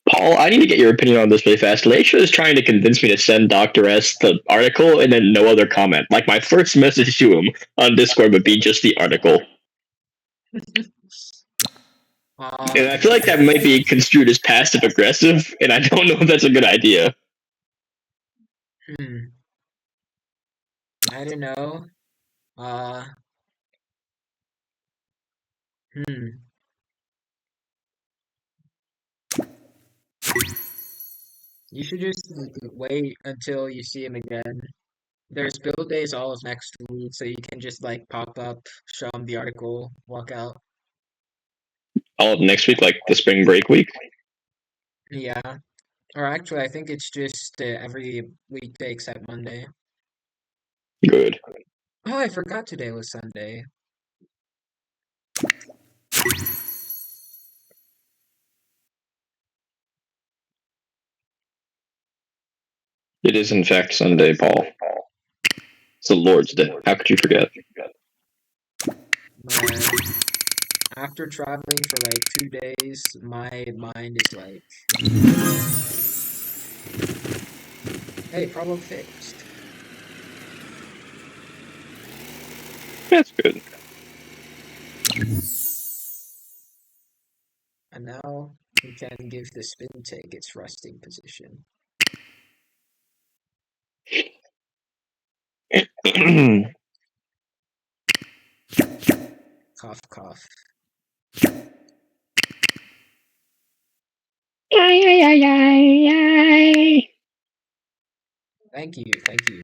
Paul, I need to get your opinion on this really fast. Laisha is trying to convince me to send Dr. S the article and then no other comment. Like, my first message to him on Discord would be just the article. And I feel like that might be construed as passive aggressive, and I don't know if that's a good idea. I don't know. You should just wait until you see him again. There's build days all of next week, so you can just like pop up, show him the article, walk out. All of next week, like the spring break week? Yeah. Or actually, I think it's just every weekday except Monday. Good. Oh, I forgot today was Sunday. It is, in fact, Sunday, Paul. It's the Lord's Day. How could you forget? But after traveling for like 2 days, my mind is like, hey, problem fixed. That's good. And now we can give the spin take its resting position. Cough, cough. Thank you, thank you.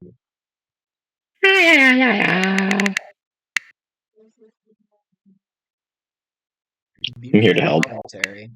I'm here to Beautiful help. commentary.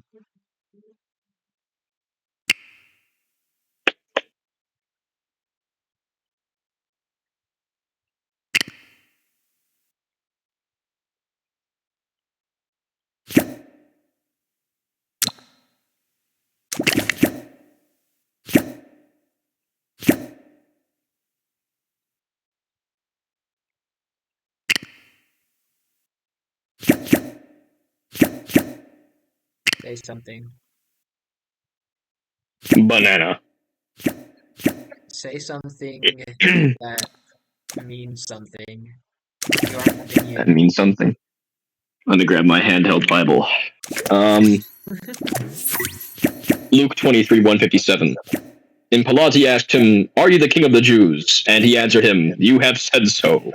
Say something. Banana. Say something that means something. Your opinion. That means something. I'm gonna grab my handheld Bible. Luke 23:157. And Pilate asked him, "Are you the king of the Jews?" And he answered him, "You have said so."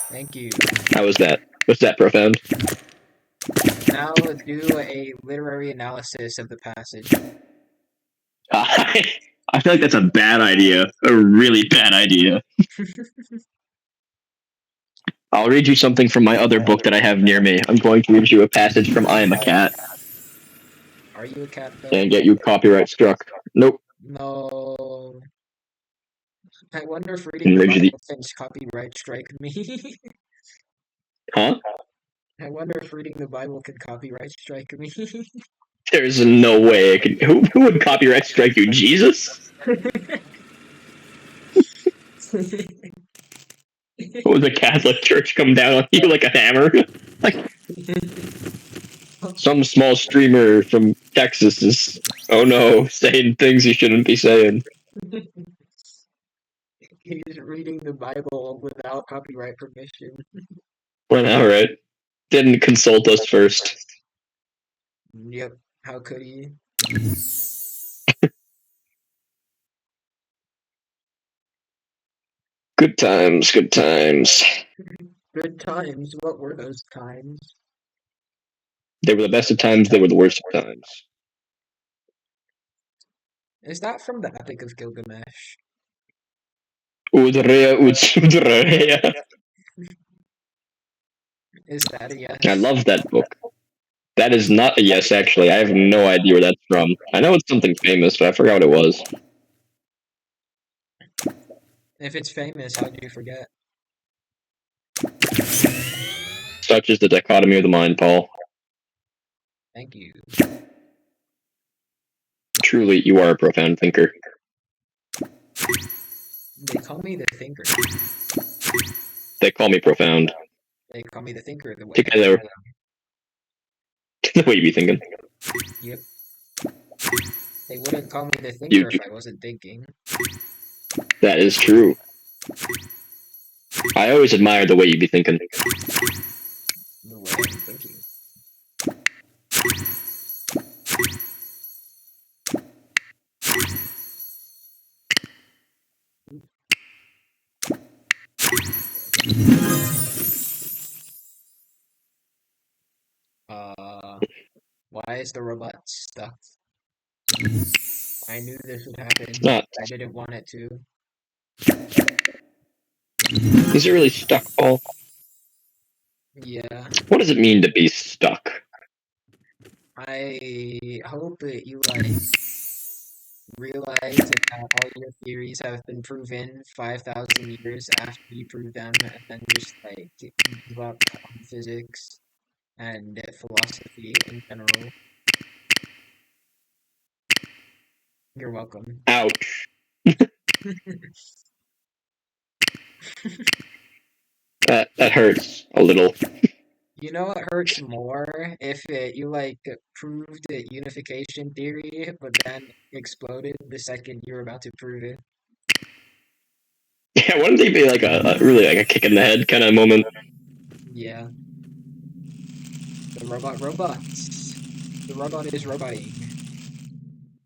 Thank you. How was that? Was that profound? Now do a literary analysis of the passage. I feel like that's a bad idea. A really bad idea. I'll read you something from my other book that I have near me. I'm going to read you a passage from I Am a Cat. Are you a cat though? And get you copyright struck. Nope. No. I wonder if reading the Bible can copyright strike me. Huh? I wonder if reading the Bible can copyright strike me. There's no way it could. Who would copyright strike you? Jesus? Would the Catholic Church come down on you like a hammer? Like some small streamer from Texas is, oh no, saying things he shouldn't be saying. He's reading the Bible without copyright permission. Well, alright. Didn't consult us first. Yep. How could he? Good times, good times. Good times. What were those times? They were the best of times, they were the worst of times. Is that from the Epic of Gilgamesh? Udrea Udrea. Is that a yes? I love that book. That is not a yes, actually. I have no idea where that's from. I know it's something famous, but I forgot what it was. If it's famous, how do you forget? Such is the dichotomy of the mind, Paul. Thank you. Truly, you are a profound thinker. They call me the thinker. They call me profound. They call me the thinker. The way Together. The way you be thinking. Yep. They wouldn't call me the You, thinker if I wasn't thinking. that is true. I always admire the way you be thinking. The way I'm thinking. Why is the robot stuck? I knew this would happen. Not. I didn't want it to. Is it really stuck, Paul? Yeah. What does it mean to be stuck? I hope that you realize that all your theories have been proven 5,000 years after you prove them, and then just give up on physics and philosophy in general. You're welcome. Ouch. That hurts a little. You know what hurts more? If you proved a unification theory, but then exploded the second you were about to prove it. Yeah, wouldn't they be like a really like a kick in the head kind of moment? Yeah. The robots. The robot is roboting.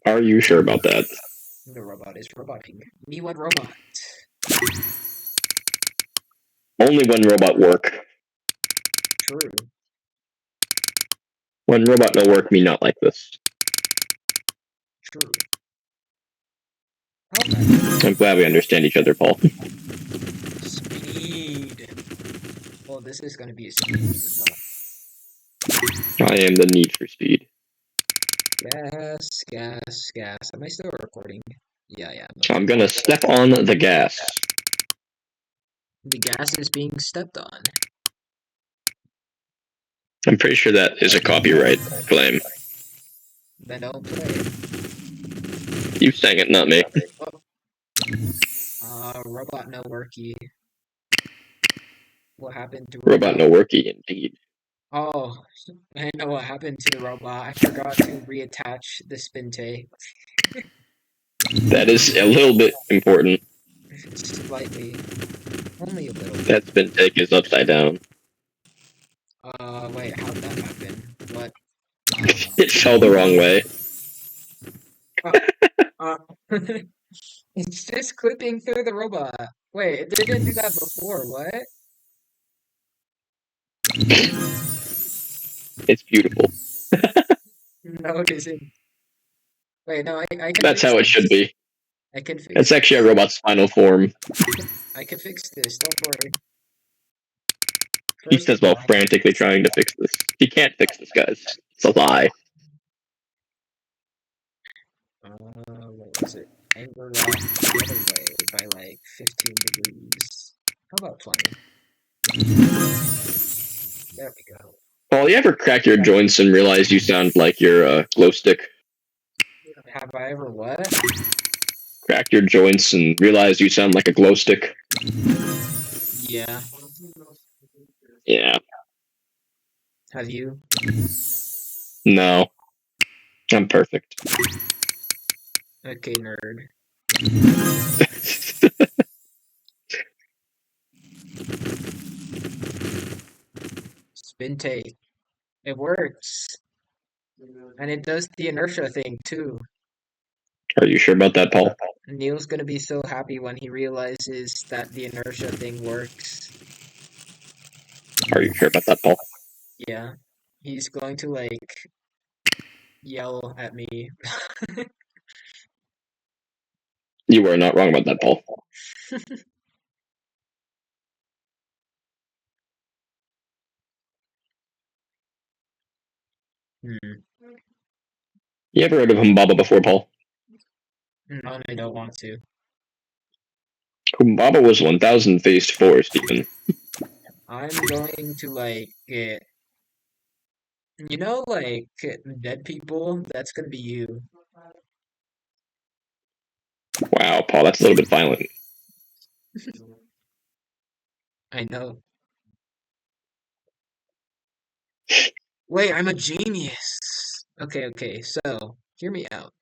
Are you sure about that? The robot is roboting. Me one robot. Only when robot work. True. When robot no work, me not like this. True. Okay. I'm glad we understand each other, Paul. Speed. Well, this is going to be a speed robot. I am the need for speed. Gas, gas, gas. Am I still recording? Yeah, yeah. I'm gonna step on the gas. The gas is being stepped on. I'm pretty sure that is a copyright claim. Then don't play. You sang it, not me. Robot no worky. What happened to Robot no worky, indeed. Oh, I know what happened to the robot. I forgot to reattach the spin tape. That is a little bit important. Slightly. Only a little. That spin take is upside down. Wait, how'd that happen? What? It fell the wrong way. It's just clipping through the robot. Wait, it didn't do that before, what? It's beautiful. No, it isn't. Wait, no, I can That's fix how it this. should be. I can fix It's actually a robot's final form. I can fix this, don't worry. He First says of while all, frantically trying to fix this. He can't fix this, guys. It's a lie. what was it? Angle lock the other way by 15 degrees. How about 20? There we go. Paul, you ever crack your joints and realize you sound like you're a glow stick? Have I ever what? Crack your joints and realize you sound like a glow stick? Yeah. Yeah. Have you? No. I'm perfect. Okay, nerd. Spin take. It works. And it does the inertia thing too. Are you sure about that, Paul? Neil's gonna be so happy when he realizes that the inertia thing works. Are you sure about that, Paul? Yeah. He's going to yell at me. You are not wrong about that, Paul. You ever heard of Humbaba before, Paul? No, I don't want to. Humbaba was 1,000 faced 4, Stephen. I'm going to get, dead people. That's gonna be you. Wow, Paul, that's a little bit violent. I know. Wait, I'm a genius. Okay, so hear me out.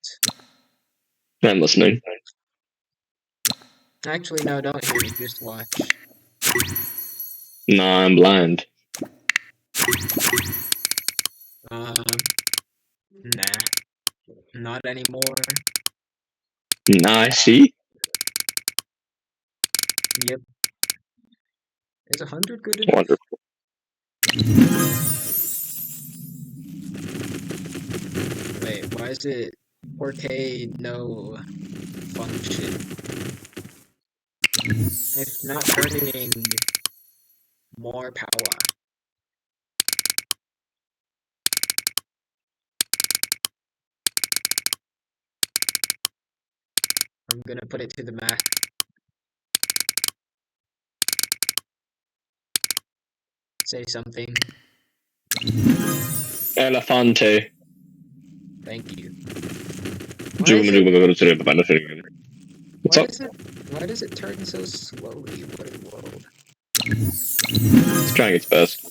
I'm listening. Actually, no, don't hear me, just watch. Nah, I'm blind. Nah, not anymore. Nah, I see. Yep. Is 100 good enough? Wonderful. Wait, why is it 4K no function? It's not turning more power. I'm gonna put it to the max. Say something. Elefante. Thank you. Why is it What's why up? does it why does it turn so slowly? What in the world? It's trying its best.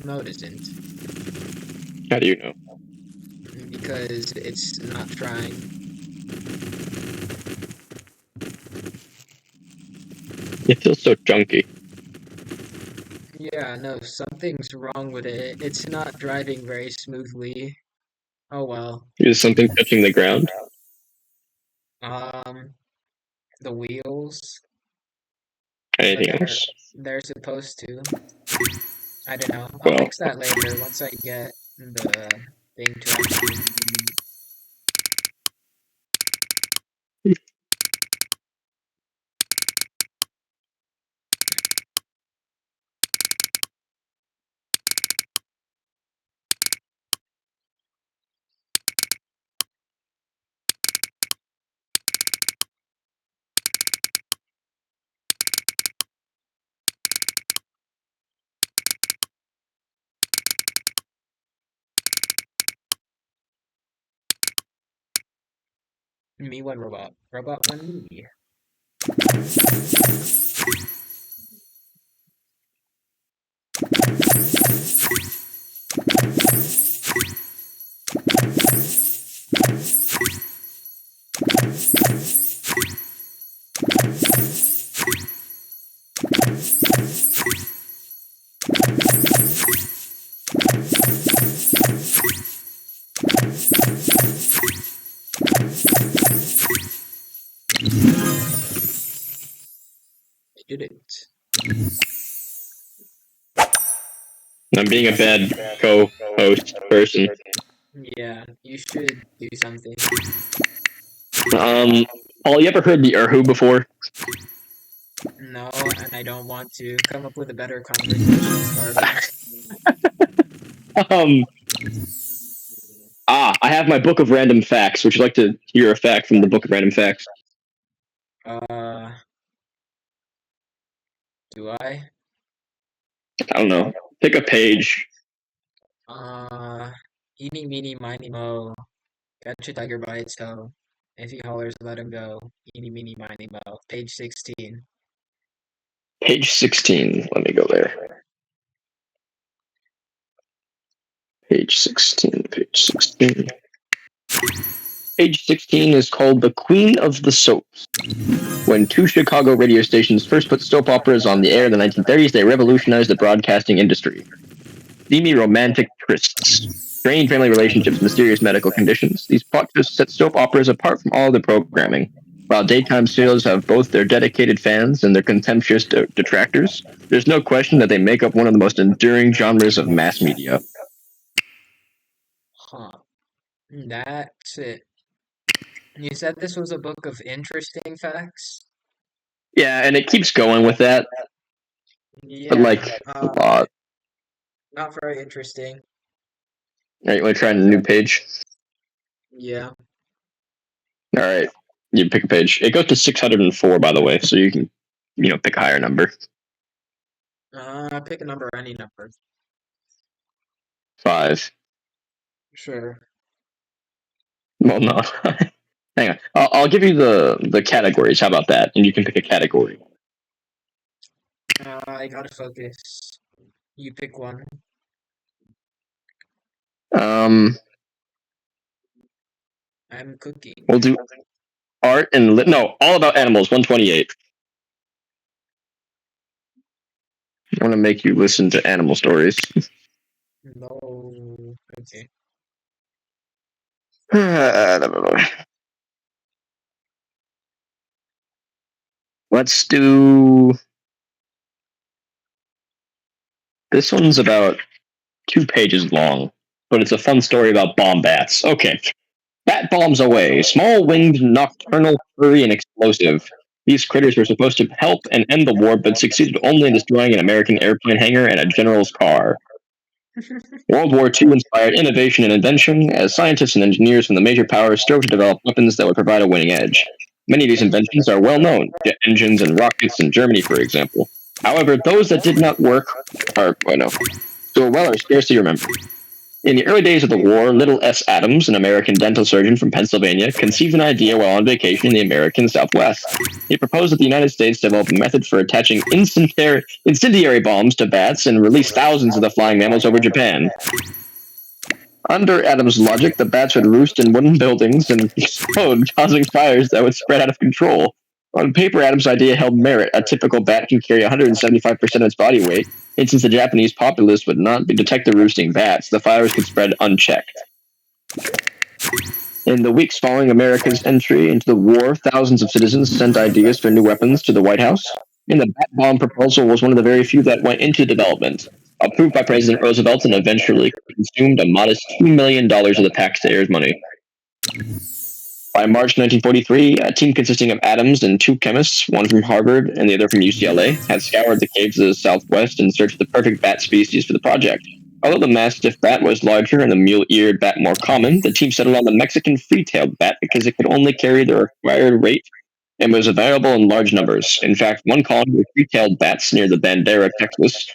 No, it isn't. How do you know? Because it's not trying. It feels so junky. Yeah, no, something's wrong with it. It's not driving very smoothly. Oh well. Is something touching the ground? Um, the wheels, but Anything they're else? they're supposed to. I don't know. I'll Well, fix that later once I get the thing to actually me one robot. Robot one me. I did it. I'm being a bad co-host person. Yeah, you should do something. Paul, you ever heard the Erhu before? No, and I don't want to. Come up with a better conversation starter. Um, I have my book of random facts. Would you like to hear a fact from the book of random facts? Uh, do I? I don't know. Pick a page. Uh, eeny, meeny, miny, mo. Catch a tiger by its toe. If he hollers, let him go. Eeny, meeny, miny, mo. Page 16. Page 16. Let me go there. Page 16. Page 16. Page 16 is called The Queen of the Soaps. When two Chicago radio stations first put soap operas on the air in the 1930s, they revolutionized the broadcasting industry. Steamy romantic trysts, strained family relationships, mysterious medical conditions. These plot twists set soap operas apart from all other programming. While daytime serials have both their dedicated fans and their contemptuous detractors, there's no question that they make up one of the most enduring genres of mass media. Huh. That's it. You said this was a book of interesting facts? Yeah, and it keeps going with that, but Yeah. like a lot. Not very interesting. All right, you want to try a new page? Yeah. All right, you pick a page. It goes to 604, by the way, so you can, pick a higher number. Pick a number, any number. 5. Sure. Well, no. Hang on. I'll give you the categories. How about that? And you can pick a category. I gotta focus. You pick one. I'm cooking. We'll do art and no, all about animals. 128. I want to make you listen to animal stories. No. Okay. Let's do. This one's about 2 pages long, but it's a fun story about bomb bats. Okay. Bat bombs away. Small winged, nocturnal, furry, and explosive. These critters were supposed to help and end the war, but succeeded only in destroying an American airplane hangar and a general's car. World War II inspired innovation and invention as scientists and engineers from the major powers strove to develop weapons that would provide a winning edge. Many of these inventions are well known, jet engines and rockets in Germany, for example. However, those that did not work so well are scarcely remembered. In the early days of the war, Little S. Adams, an American dental surgeon from Pennsylvania, conceived an idea while on vacation in the American Southwest. He proposed that the United States develop a method for attaching incendiary bombs to bats and release thousands of the flying mammals over Japan. Under Adams' logic, the bats would roost in wooden buildings and explode, causing fires that would spread out of control. On paper, Adams' idea held merit. A typical bat can carry 175% of its body weight, and since the Japanese populace would not detect the roosting bats, the fires could spread unchecked. In the weeks following America's entry into the war, thousands of citizens sent ideas for new weapons to the White House, and the bat bomb proposal was one of the very few that went into development. Approved by President Roosevelt and eventually consumed a modest $2 million of the taxpayers' money. By March 1943, a team consisting of Adams and 2 chemists, one from Harvard and the other from UCLA, had scoured the caves of the Southwest in search of the perfect bat species for the project. Although the mastiff bat was larger and the mule-eared bat more common, the team settled on the Mexican free-tailed bat because it could only carry the required weight and was available in large numbers. In fact, one colony of free-tailed bats near the Bandera, Texas,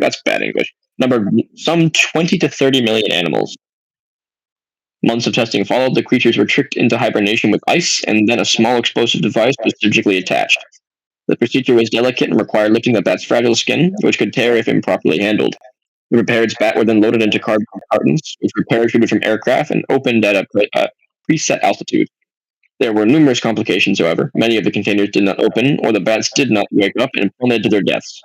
that's bad English, numbered some 20 to 30 million animals. Months of testing followed. The creatures were tricked into hibernation with ice, and then a small explosive device was surgically attached. The procedure was delicate and required lifting the bat's fragile skin, which could tear if improperly handled. The prepared bat were then loaded into cardboard cartons, which were parachuted from aircraft and opened at a preset altitude. There were numerous complications, however. Many of the containers did not open, or the bats did not wake up and plummeted to their deaths.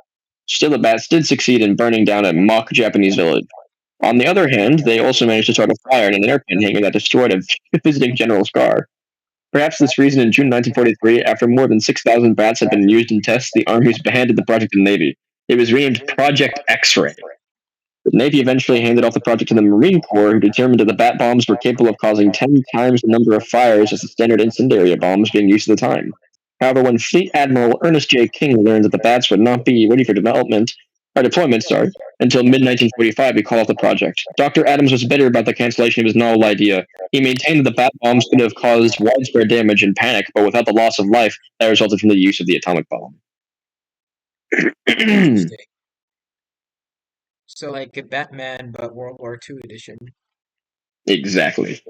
Still, the bats did succeed in burning down a mock Japanese village. On the other hand, they also managed to start a fire in an airplane hangar that destroyed a visiting general's car. Perhaps this reason, in June 1943, after more than 6,000 bats had been used in tests, the Army handed the project to the Navy. It was renamed Project X-Ray. The Navy eventually handed off the project to the Marine Corps, who determined that the bat bombs were capable of causing 10 times the number of fires as the standard incendiary bombs being used at the time. However, when Fleet Admiral Ernest J. King learned that the bats would not be ready for deployment, until mid-1945, he called off the project. Dr. Adams was bitter about the cancellation of his novel idea. He maintained that the bat bombs could have caused widespread damage and panic, but without the loss of life that resulted from the use of the atomic bomb. Interesting. So like a Batman, but World War II edition. Exactly.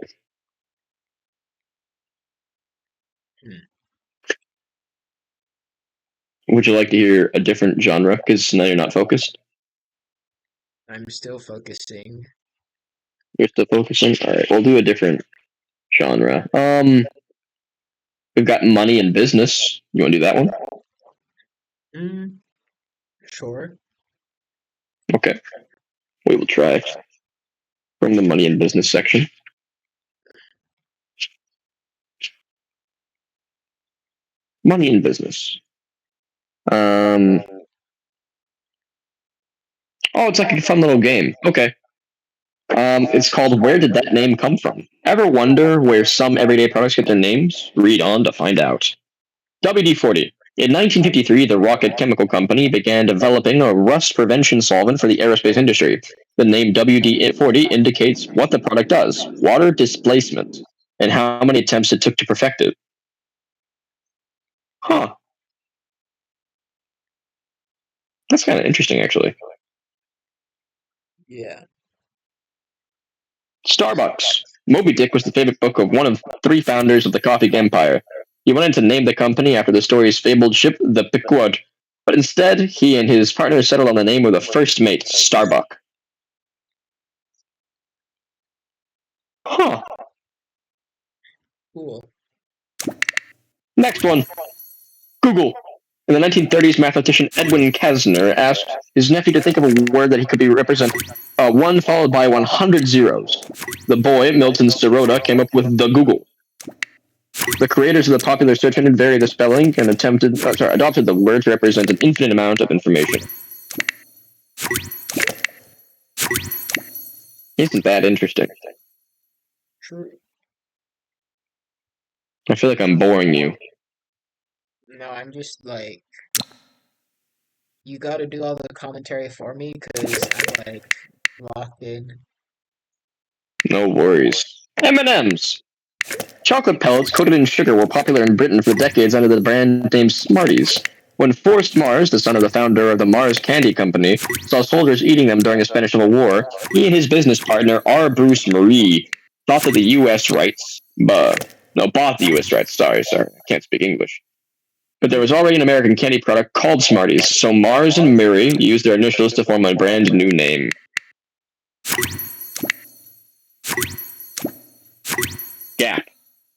Hmm. Would you like to hear a different genre? Because now you're not focused. I'm still focusing. You're still focusing? Alright, we'll do a different genre. We've got money and business. You want to do that one? Sure. Okay. We will try from the money and business section. Money and business. Oh, it's like a fun little game. Okay. It's called Where Did That Name Come From? Ever wonder where some everyday products get their names? Read on to find out. WD-40. In 1953, the Rocket Chemical Company began developing a rust prevention solvent for the aerospace industry. The name WD-40 indicates what the product does, water displacement, and how many attempts it took to perfect it. Huh. That's kind of interesting, actually. Yeah. Starbucks. Moby Dick was the favorite book of one of 3 founders of the coffee empire. He wanted to name the company after the story's fabled ship, the Pequod, but instead, he and his partner settled on the name of the first mate, Starbuck. Huh. Cool. Next one. Google. In the 1930s, mathematician Edwin Kastner asked his nephew to think of a word that he could be represent 1 followed by 100 zeros. The boy, Milton Sirota, came up with the Google. The creators of the popular search engine varied the spelling and adopted the word to represent an infinite amount of information. Isn't that interesting? True. I feel like I'm boring you. No, I'm just like, you gotta do all the commentary for me because I'm like locked in. No worries. M&M's. Chocolate pellets coated in sugar were popular in Britain for decades under the brand name Smarties. When Forrest Mars, the son of the founder of the Mars Candy Company, saw soldiers eating them during the Spanish Civil War, he and his business partner, R. Bruce Marie, thought that the U.S. bought the U.S. rights. Sorry, I can't speak English. But there was already an American candy product called Smarties, so Mars and Marie used their initials to form a brand new name. Gap.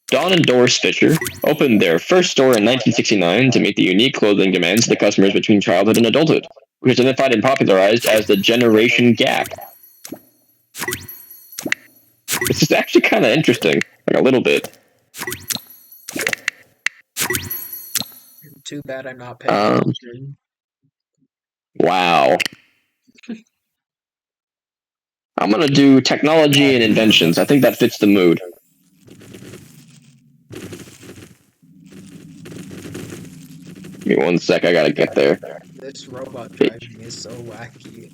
Dawn and Doris Fisher opened their first store in 1969 to meet the unique clothing demands of the customers between childhood and adulthood, which was identified and popularized as the Generation Gap. This is actually kind of interesting, like a little bit. Too bad I'm not paying attention. Wow. I'm gonna do technology and inventions. I think that fits the mood. Give me 1 sec, I gotta get there. This robot driving is so wacky.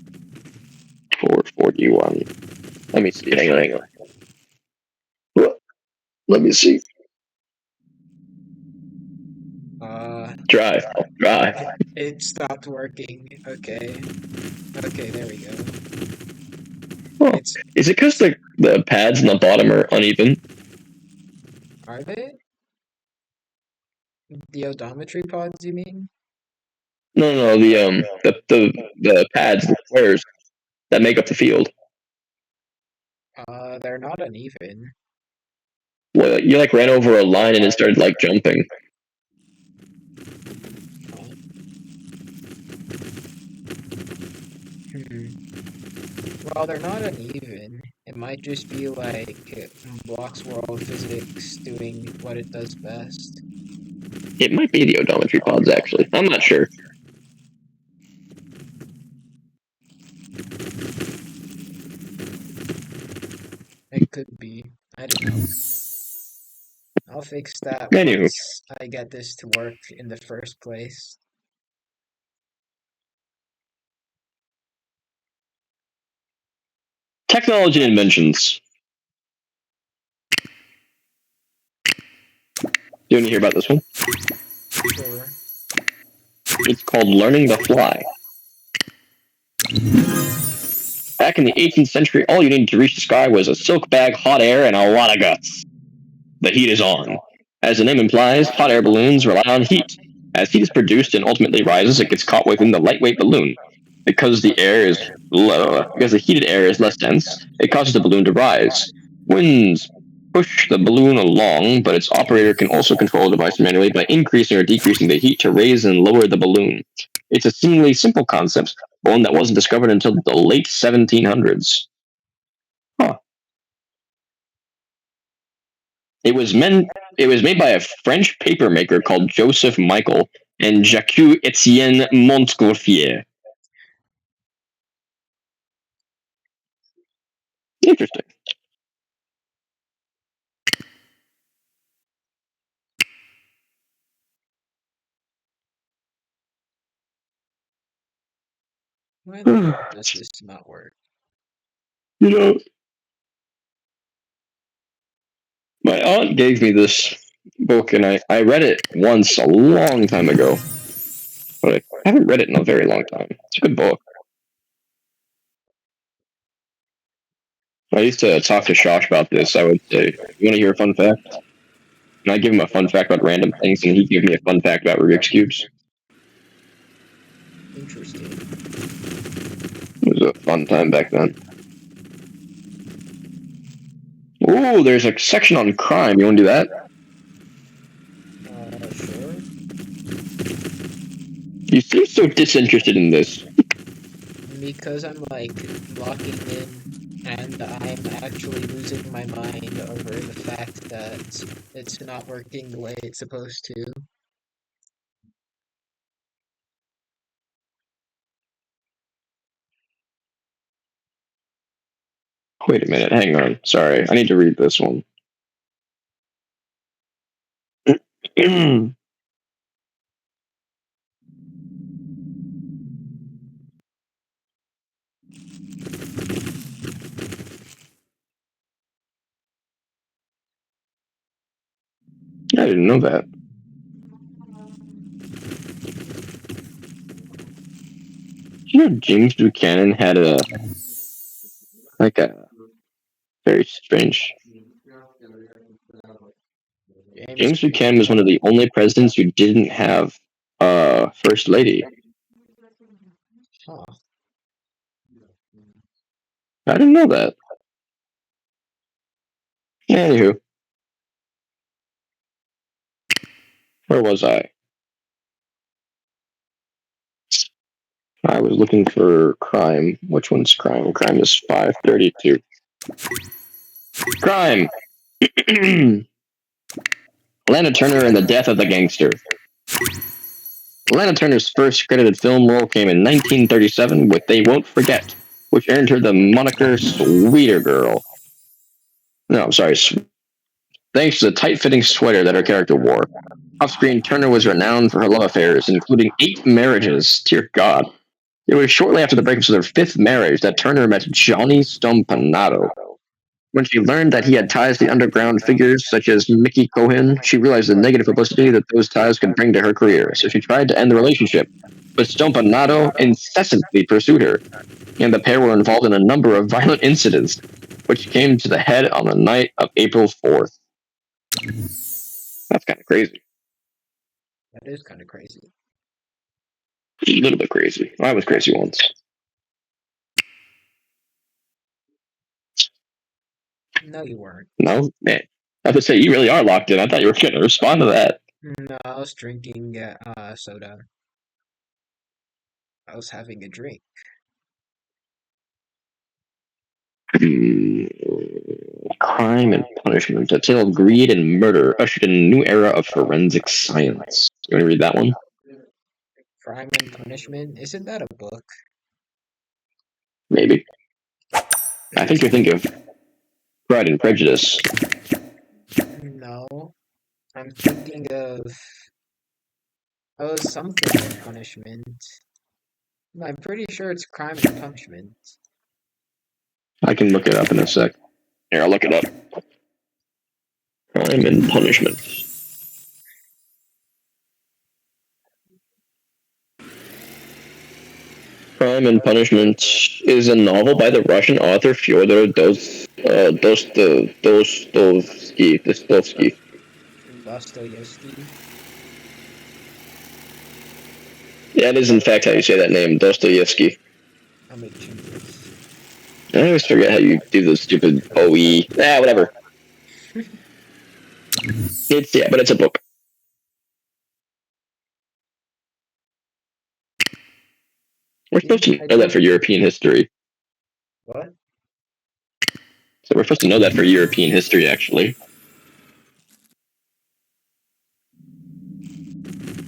441. Let me see. Hang on. Let me see. Drive. It stopped working. Okay. Okay, there we go. Oh, is it because the pads on the bottom are uneven? Are they? The odometry pods, you mean? No, the pads, the squares that make up the field. They're not uneven. Well, you like ran over a line and it started like jumping. Well, they're not uneven. It might just be like Blocksworld physics doing what it does best. It might be the odometry pods, actually. I'm not sure. It could be. I don't know. I'll fix that Anywho. once I get this to work in the first place. Technology and inventions. Do you want to hear about this one? Sure. It's called learning to fly. Back in the 18th century, all you needed to reach the sky was a silk bag, hot air, and a lot of guts. The heat is on. As the name implies, hot air balloons rely on heat. As heat is produced and ultimately rises, it gets caught within the lightweight balloon. Because the heated air is less dense, it causes the balloon to rise. Winds push the balloon along, but its operator can also control the device manually by increasing or decreasing the heat to raise and lower the balloon. It's a seemingly simple concept, but one that wasn't discovered until the late 1700s. Huh. It was made by a French papermaker called Joseph Michael and Jacques-Étienne Montgolfier. Interesting. Why the hell does this not work? You know, my aunt gave me this book, and I read it once a long time ago. But I haven't read it in a very long time. It's a good book. I used to talk to Shosh about this. I would say, you want to hear a fun fact? And I'd give him a fun fact about random things, and he'd give me a fun fact about Rubik's Cubes. Interesting. It was a fun time back then. Ooh, there's a section on crime. You want to do that? Sure. You seem so disinterested in this. Because I'm like locking in and I'm actually losing my mind over the fact that it's not working the way it's supposed to. Wait a minute, hang on. Sorry, I need to read this one. I didn't know that. You know, James Buchanan had a very strange. James Buchanan was one of the only presidents who didn't have a first lady. Huh. I didn't know that. Anywho, where was I? I was looking for crime. Which one's crime? Crime is 532. Crime! Lana Turner and the Death of the Gangster. Lana Turner's first credited film role came in 1937 with They Won't Forget, which earned her the moniker Sweeter Girl. No, I'm sorry. Thanks to the tight-fitting sweater that her character wore. Off-screen, Turner was renowned for her love affairs, including 8 marriages. Dear God. It was shortly after the breakup of their 5th marriage that Turner met Johnny Stompanato. When she learned that he had ties to underground figures such as Mickey Cohen, she realized the negative publicity that those ties could bring to her career, so she tried to end the relationship. But Stompanato incessantly pursued her, and the pair were involved in a number of violent incidents, which came to the head on the night of April 4th. That's kind of crazy. That is kind of crazy. A little bit crazy. I was crazy once. No, you weren't. No? Man. I have to say, you really are locked in. I thought you were going to respond to that. No, I was drinking soda. I was having a drink. Crime and Punishment. A tale of greed and murder ushered in a new era of forensic science. You want to read that one? Crime and Punishment? Isn't that a book? Maybe. I think you're thinking of Pride and Prejudice. No. I'm thinking of something and Punishment. I'm pretty sure it's Crime and Punishment. I can look it up in a sec. Here, I'll look it up. Crime and Punishment. Crime and Punishment is a novel by the Russian author Fyodor Dostoevsky. Dostoevsky. Yeah, it is in fact how you say that name, Dostoevsky. I'll make changes. I always forget how you do those stupid OE. Whatever. But it's a book. We're supposed to know that for European history. What? So we're supposed to know that for European history, actually.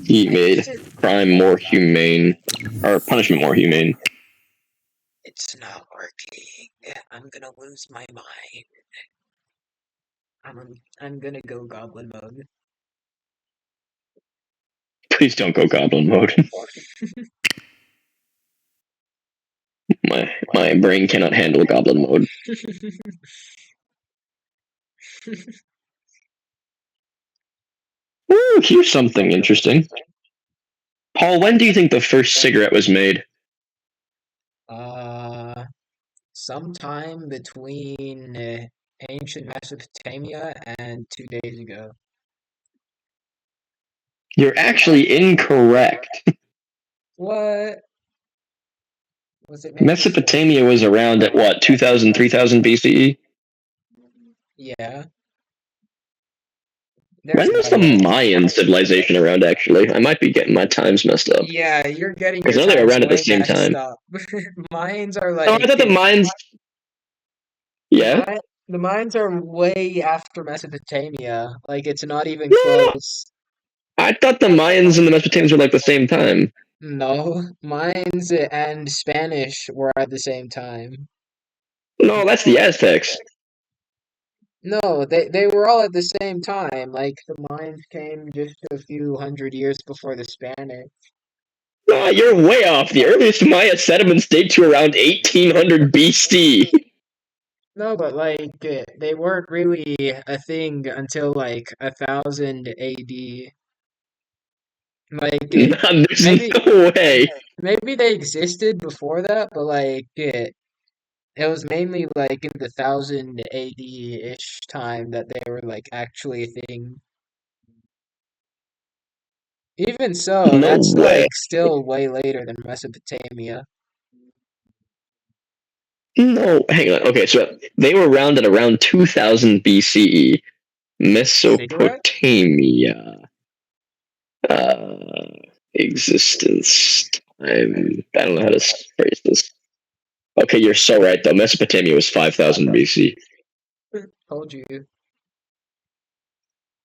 He made crime more humane, or punishment more humane. It's not working. I'm gonna lose my mind. I'm gonna go goblin mode. Please don't go goblin mode. my brain cannot handle goblin mode. Ooh, here's something interesting. Paul, when do you think the first cigarette was made? Sometime between ancient Mesopotamia and 2 days ago. You're actually incorrect. What? Was it made Mesopotamia was around at what, 2000, 3000 BCE? Yeah, there's When was the Maya. Mayan civilization around, actually? I might be getting my times messed up. Yeah, you're getting Because your I know they were times around at the way same messed time. up. Mines are Oh, I like thought the Mayans... the Yeah? mine the mines are way after Mesopotamia. Like it's not even No! close. I thought the Mayans and the Mesopotamians were like the same time. No, mines and Spanish were at the same time. No, that's the Aztecs. No, they were all at the same time. Like the mines came just a few hundred years before the Spanish. No, you're way off. The earliest Maya settlements date to around 1800 BC. No, but like they weren't really a thing until like 1000 AD. Like There's maybe no way. maybe they existed before that, but like it was mainly like in the 1000 AD-ish time that they were like actually a thing. Even so, No that's way. like still way later than Mesopotamia. No, hang on. Okay, so they were around at around 2000 BCE. Cigarette? Mesopotamia. Uh, existence time. I don't know how to phrase this. Okay, you're so right though. Mesopotamia was 5000 BC. Told you.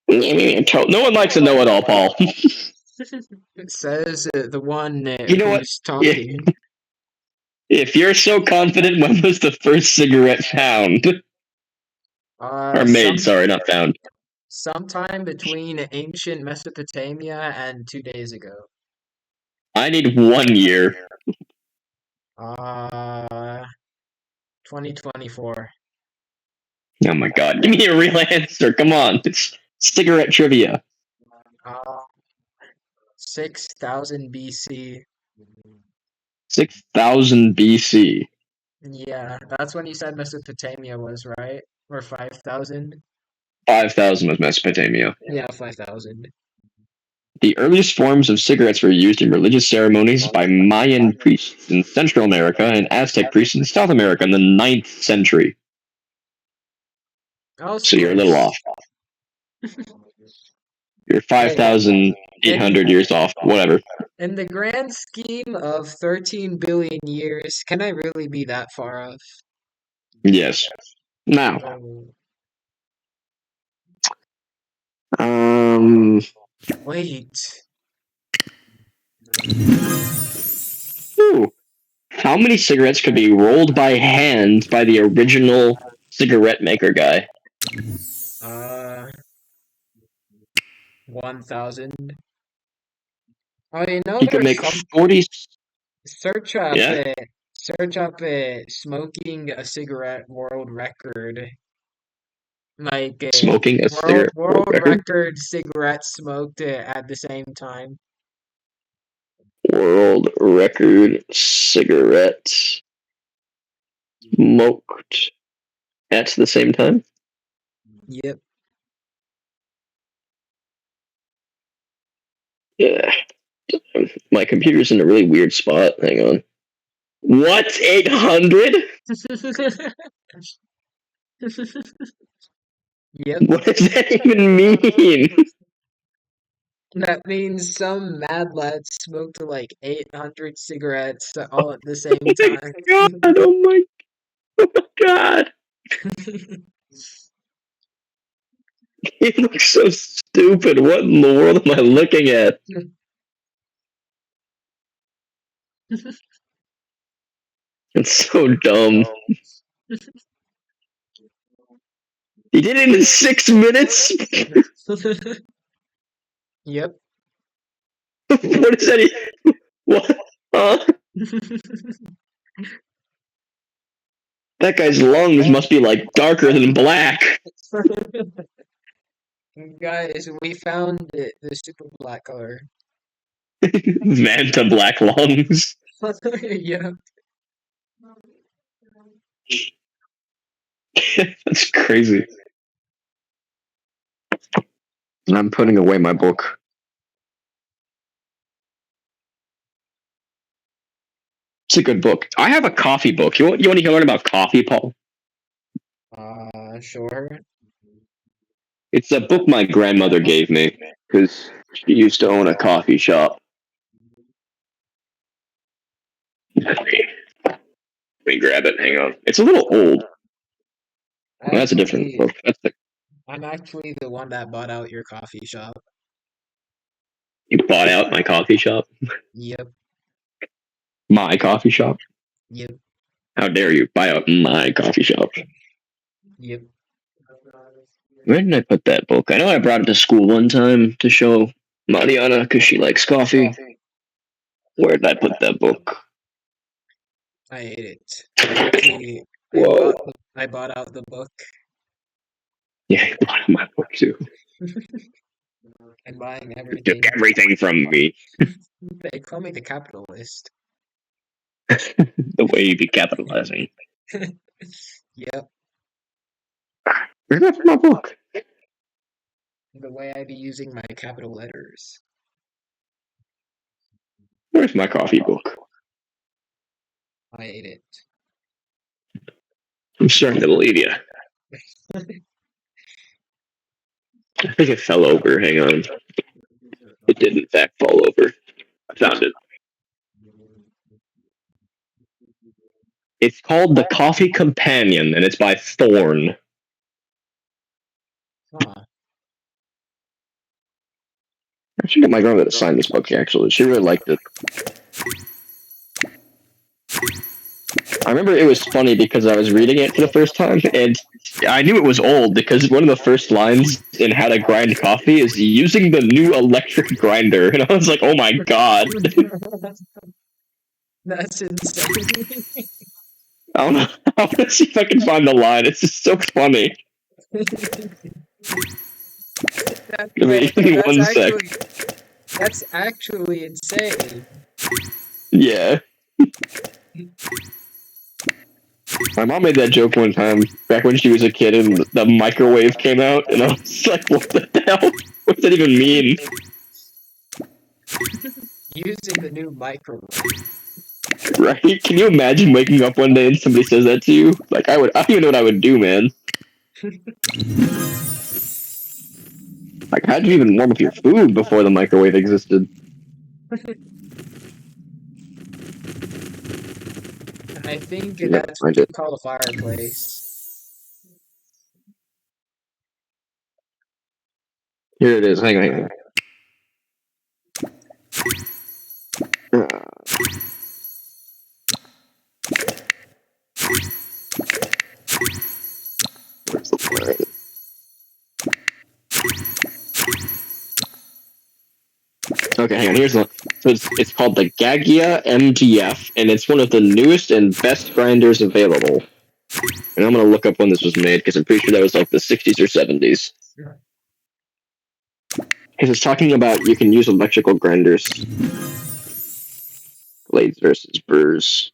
No one likes to know it all, Paul. It says the one You know what? who's If talking. you're so confident, when was the first cigarette found? Or made, Some sorry, not found. sometime between ancient Mesopotamia and 2 days ago. I need 1 year. Uh, 2024. Oh my god, give me a real answer. Come on. It's cigarette trivia. Uh, 6000 BC. 6000 BC. Yeah, that's when you said Mesopotamia was, right? Or 5000? 5000 was Mesopotamia. Yeah, 5000. The earliest forms of cigarettes were used in religious ceremonies by Mayan priests in Central America and Aztec priests in South America in the 9th century. I was So you're a little close. off. You're Hey, 5,800 in years off. Whatever. in the grand scheme of 13 billion years, can I really be that far off? Yes. Now, Oh, um, wait. ooh, how many cigarettes could be rolled by hand by the original cigarette maker guy? Uh, 1000. Oh, you know He could there's make some 40. search up Yeah, it. Search up it. Smoking a cigarette world record. Like a smoking a cigarette world world record. record cigarettes smoked at the same time. World record cigarette smoked at the same time. Yep. Yeah, my computer's in a really weird spot. Hang on. What? 800? Yep. What does that even mean? That means some mad lad smoked like 800 cigarettes all at the same Oh time. my god! Oh my god! It looks so stupid. What in the world am I looking at? It's so dumb. He did it in 6 minutes? Yep. What is that? What? Huh? That guy's lungs must be like darker than black. Guys, we found the super black color. Vanta black lungs. Yeah. That's crazy. I'm putting away my book. It's a good book. I have a coffee book. You want to learn about coffee, Paul? Sure. It's a book my grandmother gave me because she used to own a coffee shop. Let me grab it. Hang on. It's a little old. Well, that's a different Actually, book. That's the, I'm actually the one that bought out your coffee shop. you bought out my coffee shop. Yep, My coffee shop. yep, How dare you buy out my coffee shop? yep. Where did I put that book? I know I brought it to school one time to show Mariana because she likes coffee. Where did I put that book? I ate it. Actually, Whoa. I bought out the book Yeah, you bought out my book too. and buying You took everything. everything from me. They call me the capitalist. The way you be capitalizing. Yep, Where did I put my book? the way I be using my capital letters. Where's my coffee book? I ate it. I'm starting to believe you. I think it fell over. Hang on. It did, in fact, fall over. I found it. It's called The Coffee Companion, and it's by Thorne. Huh. I should get my grandmother to sign this book, actually. She really liked it. I remember it was funny because I was reading it for the first time, and I knew it was old because one of the first lines in How to Grind Coffee is using the new electric grinder. And I was like, oh my god. That's insane. I don't know. I want to see if I can find the line. It's just so funny. Give Wait, me one sec. that's actually insane. Yeah. My mom made that joke one time back when she was a kid and the microwave came out, and I was like, what the hell? What does that even mean? Using the new microwave. Right? Can you imagine waking up one day and somebody says that to you? Like, I don't even know what I would do, man. Like, how'd you even warm up your food before the microwave existed? I think Never that's what mind you it. call a fireplace. Here it is. Hang on. Where's the line? Okay, hang on. Here's the. So it's called the Gagia MGF, and it's one of the newest and best grinders available. And I'm gonna look up when this was made because I'm pretty sure that was like the 60s or 70s. Because it's talking about you can use electrical grinders, blades versus burrs.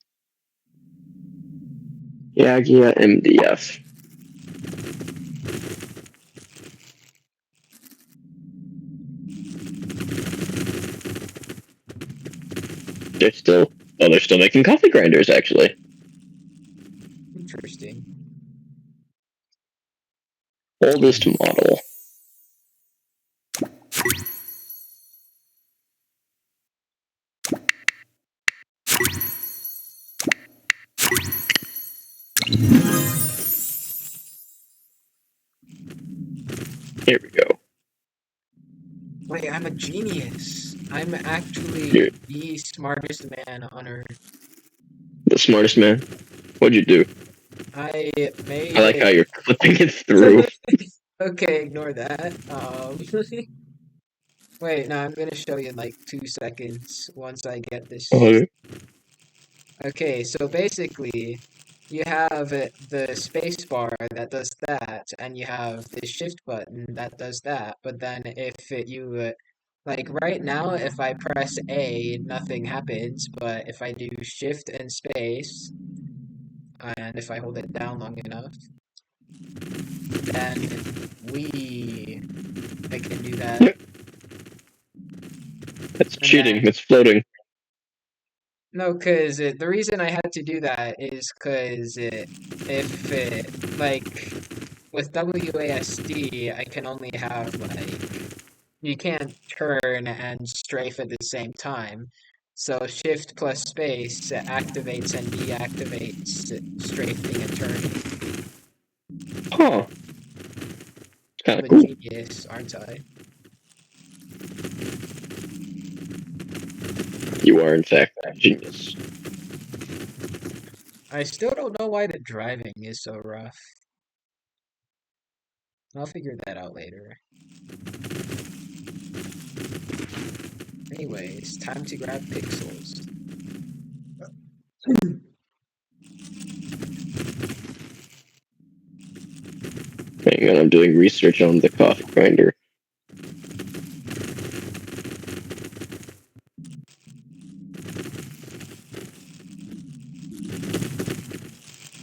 Gagia MDF. They're still making coffee grinders actually. Interesting. Oldest model. Here we go. Wait, I'm a genius. I'm actually You're the smartest man on earth. the smartest man. What'd you do? I I made like how it. you're clipping it through. Okay, ignore that. Wait, no, I'm gonna show you in like 2 seconds once I get this. Okay. Okay, so basically, you have the space bar that does that, and you have the shift button that does that. But then like right now, if I press A, nothing happens. But if I do shift and space, and if I hold it down long enough, then I can do that. Yep. That's And then cheating. It's floating. no, because the reason I had to do that is because if it like with WASD, I can only have like you can't turn and strafe at the same time. So Shift plus space activates and deactivates strafing and turning. Huh. It's kind I'm of a cool. genius, aren't I? You are, in fact, a genius. I still don't know why the driving is so rough. I'll figure that out later. Anyways, time to grab pixels. Hang on, I'm doing research on the coffee grinder.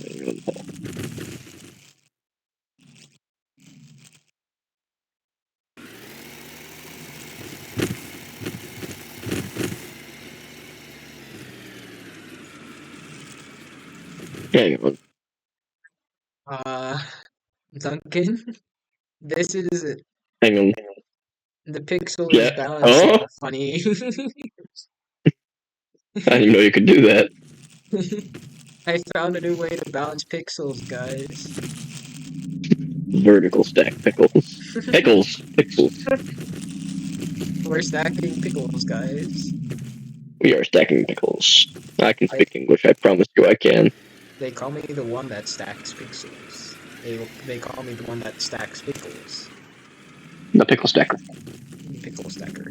Hang on, Paul. Hang on. Uh, Duncan, this is Hang on. the pixel is Yeah. balancing Oh, funny. I didn't even know you could do that. I found a new way to balance pixels, guys. Vertical stack pickles. Pickles. Pixels. We're stacking pickles, guys. We are stacking pickles. I can I, speak English. I promise you I can. they call me the one that stacks pixels. They call me the one that stacks pickles. The pickle stacker. Pickle stacker.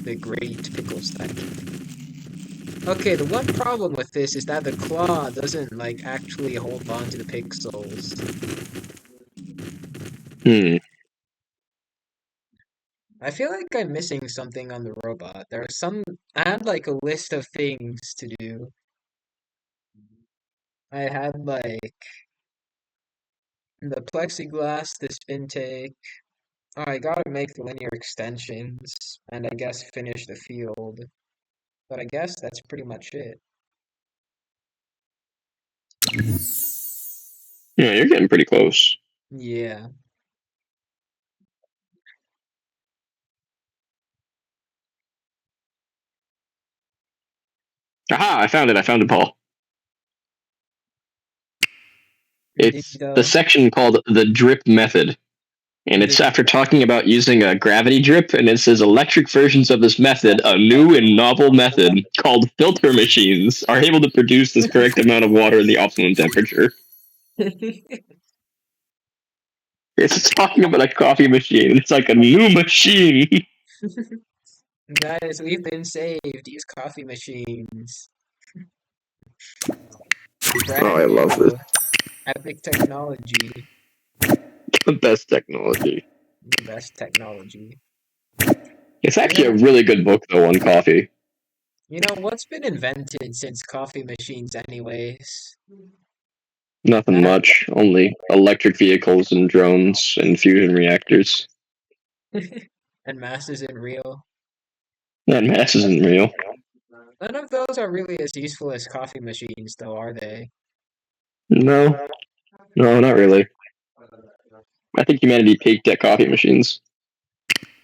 The great pickle stacker. Okay, the one problem with this is that the claw doesn't like actually hold on to the pixels. Hmm. I feel like I'm missing something on the robot. I had like a list of things to do. I had like the plexiglass, the spin take. Oh, I gotta make the linear extensions and I guess finish the field. But I guess that's pretty much it. Yeah, you're getting pretty close. Yeah. Aha! I found it. I found it, Paul. Did It's the the section called the drip method. And it's did after talking about using a gravity drip, and it says electric versions of this method, a new and novel method called filter machines, are able to produce this correct amount of water in the optimum temperature. It's talking about a coffee machine. It's like a new machine. Guys, we've been saved. Use coffee machines. Oh, I Brand love this. new. Epic technology. The best technology. The best technology. It's You actually a know, really good book, though, on coffee. what's been invented since coffee machines anyways? Nothing That much. Only electric vehicles and drones and fusion reactors. and mass isn't real. That mass isn't real. None of those are really as useful as coffee machines, though, are they? No. No, not really. I think humanity peaked at coffee machines.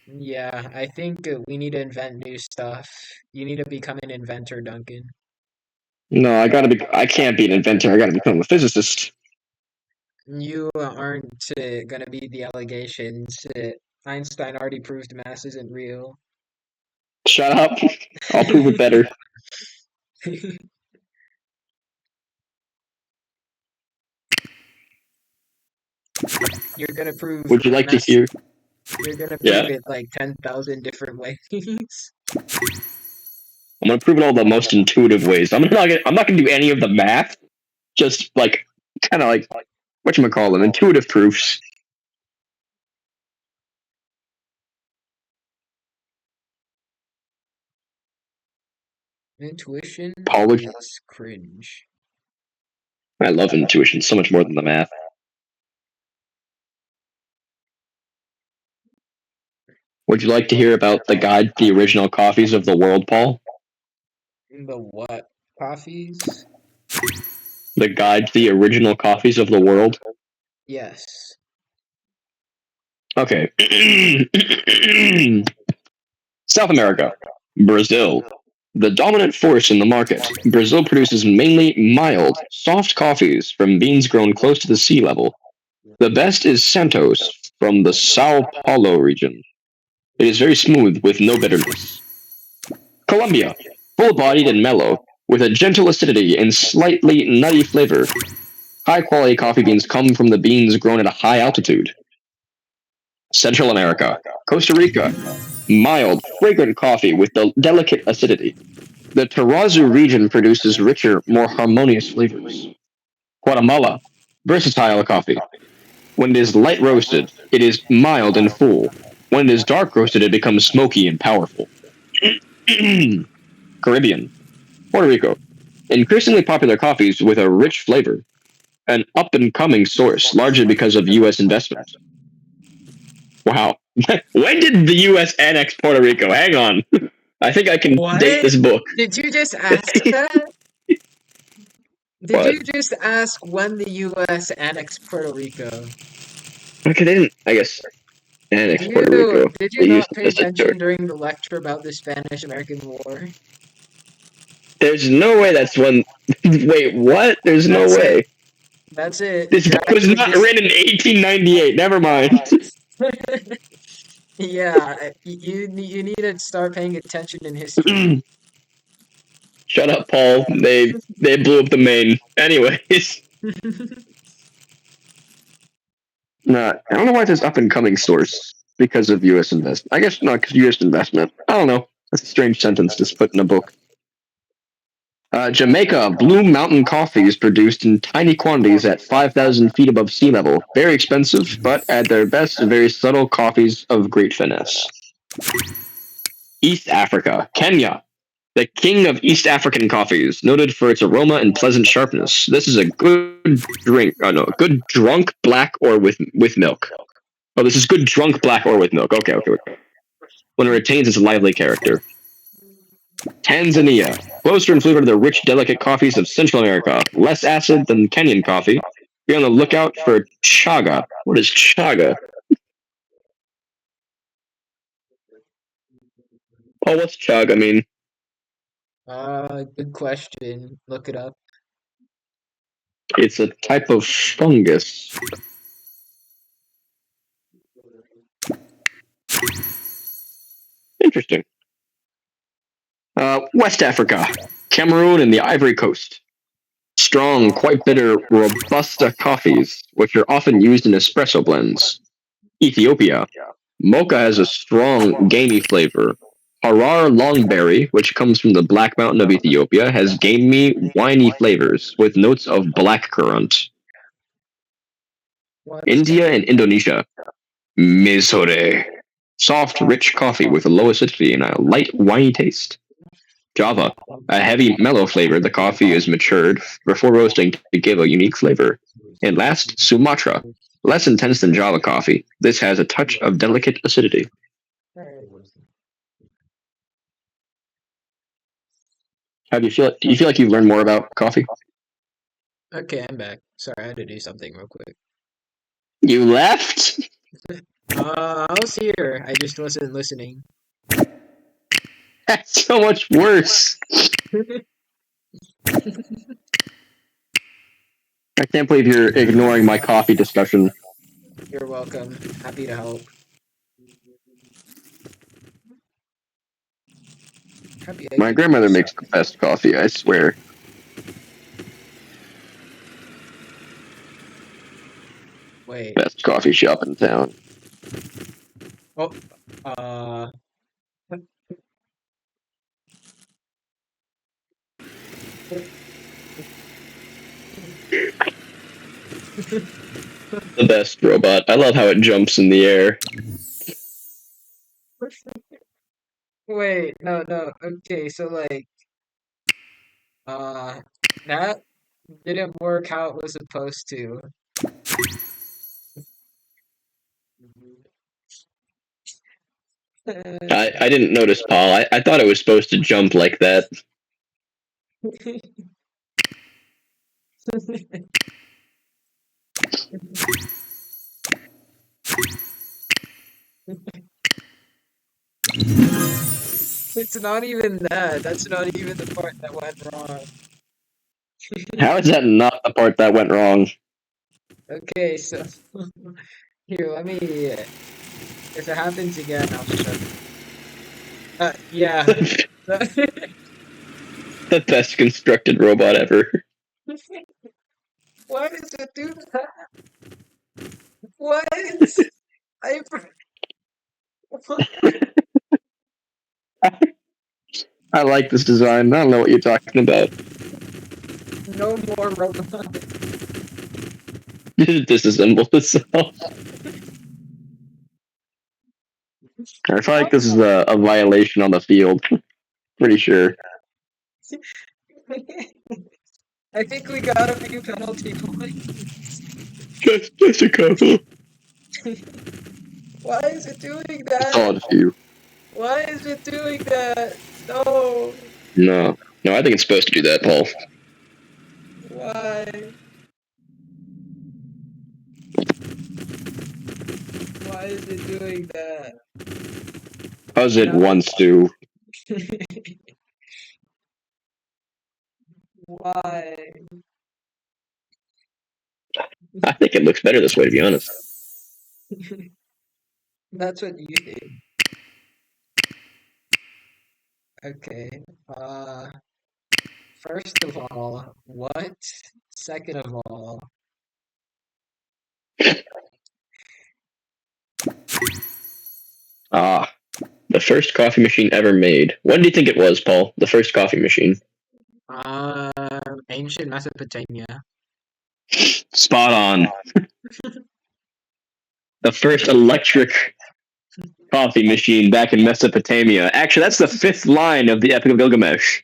Yeah, I think we need to invent new stuff. You need to become an inventor, Duncan. No, I can't be an inventor. I gotta become a physicist. You aren't gonna be the allegations. Einstein already proved mass isn't real. Shut up. I'll prove it better. You're gonna prove Would you like to mass. hear? You're gonna prove Yeah. it like 10,000 different ways. I'm gonna prove it all the most intuitive ways. I'm not gonna do any of the math. Just like kind of like whatchamacallit, intuitive proofs. Intuition Paul, is cringe. I love intuition so much more than the math. Would you like to hear about the guide to the original coffees of the world, Paul? The what? Coffees? The guide to the original coffees of the world? Yes. Okay. South America. Brazil. The dominant force in the market, Brazil produces mainly mild, soft coffees from beans grown close to the sea level. The best is Santos from the Sao Paulo region. It is very smooth with no bitterness. Colombia. Full-bodied and mellow, with a gentle acidity and slightly nutty flavor. High-quality coffee beans come from the beans grown at a high altitude. Central America. Costa Rica. Mild, fragrant coffee with a delicate acidity. The Terrazzo region produces richer, more harmonious flavors. Guatemala. Versatile coffee. When it is light roasted, it is mild and full. When it is dark roasted, it becomes smoky and powerful. Caribbean. Puerto Rico. Increasingly popular coffees with a rich flavor. An up and coming source, largely because of U.S. investment. Wow. When did the U.S. annex Puerto Rico? Hang on. I think I can date What? this book. Did you just ask that? Did What? you just ask when the U.S. annexed Puerto Rico? Okay, they didn't, I guess, Did annex Puerto you Rico. did you They not used it pay as a joke. attention during the lecture about the Spanish-American War? There's no way that's when. Wait, what? There's no That's it. way. That's it. This book was not written in 1898. Never mind. Yeah, you need to start paying attention in history. Shut up, Paul. They blew up the main. Anyways, nah, I don't know why it says up and coming source because of U.S. investment. I guess not because U.S. investment. I don't know. That's a strange sentence to put in a book. Jamaica, Blue Mountain coffee is produced in tiny quantities at 5,000 feet above sea level. Very expensive, but at their best, very subtle coffees of great finesse. East Africa, Kenya, the king of East African coffees, noted for its aroma and pleasant sharpness. This is a good drink. Oh no, good drunk black or with milk. Oh, this is good drunk black or with milk. Okay. When it retains its lively character. Tanzania, closer in flavor to the rich, delicate coffees of Central America, less acid than Kenyan coffee. Be on the lookout for chaga. What is chaga? Oh, what's chaga mean? Good question. Look it up. It's a type of fungus. Interesting. West Africa, Cameroon, and the Ivory Coast. Strong, quite bitter Robusta coffees, which are often used in espresso blends. Ethiopia. Mocha has a strong, gamey flavor. Harar Longberry, which comes from the Black Mountain of Ethiopia, has gamey, winey flavors with notes of blackcurrant. What? India and Indonesia. Misore. Soft, rich coffee with a low acidity and a light, winey taste. Java. A heavy, mellow flavor. The coffee is matured before roasting to give a unique flavor. And last, Sumatra. Less intense than Java coffee. This has a touch of delicate acidity. How do you feel? Do you feel like you've learned more about coffee? Okay, I'm back. Sorry, I had to do something real quick. You left? I was here. I just wasn't listening. That's so much worse. I can't believe you're ignoring my coffee discussion. You're welcome. Happy to help. Happy I My could do grandmother makes the something. best coffee, I swear. Wait. Best coffee shop in town. Oh. Uh. The best robot. I love how it jumps in the air. Wait. No. No. Okay. So like. Uh. That didn't work how it was supposed to. I didn't notice, Paul. I thought it was supposed to jump like that. It's not even that. That's not even the part that went wrong. How is that not the part that went wrong? Okay, so here, let me. If it happens again, I'll show you. Yeah. The best constructed robot ever. Why does it do that? What? I. I like this design. I don't know what you're talking about. No more robot. Disassemble itself. I feel like this is a violation on the field. Pretty sure. I think we got a few penalty points. Just a couple. Why is it doing A that? solid few. Why is it doing that? No. No. No, I think it's supposed to do that, Paul. Why? Why is it doing that? Because it wants to. Why? I think it looks better this way, to be honest. That's what you think. Okay. First of all, what? Second of all, Ah. The first coffee machine ever made. When do you think it was, Paul? The first coffee machine? ancient Mesopotamia. Spot on. The first electric coffee machine back in Mesopotamia. Actually, that's the fifth line of the Epic of Gilgamesh.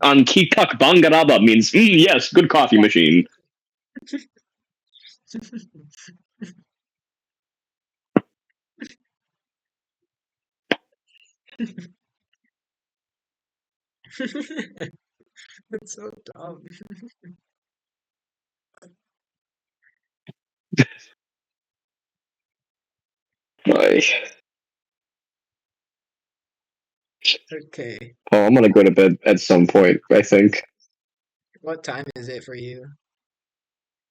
On Kitak Bangaraba means, yes, good coffee machine. That's so dumb. My, Okay. oh, I'm gonna go to bed at some point, I think. What time is it for you?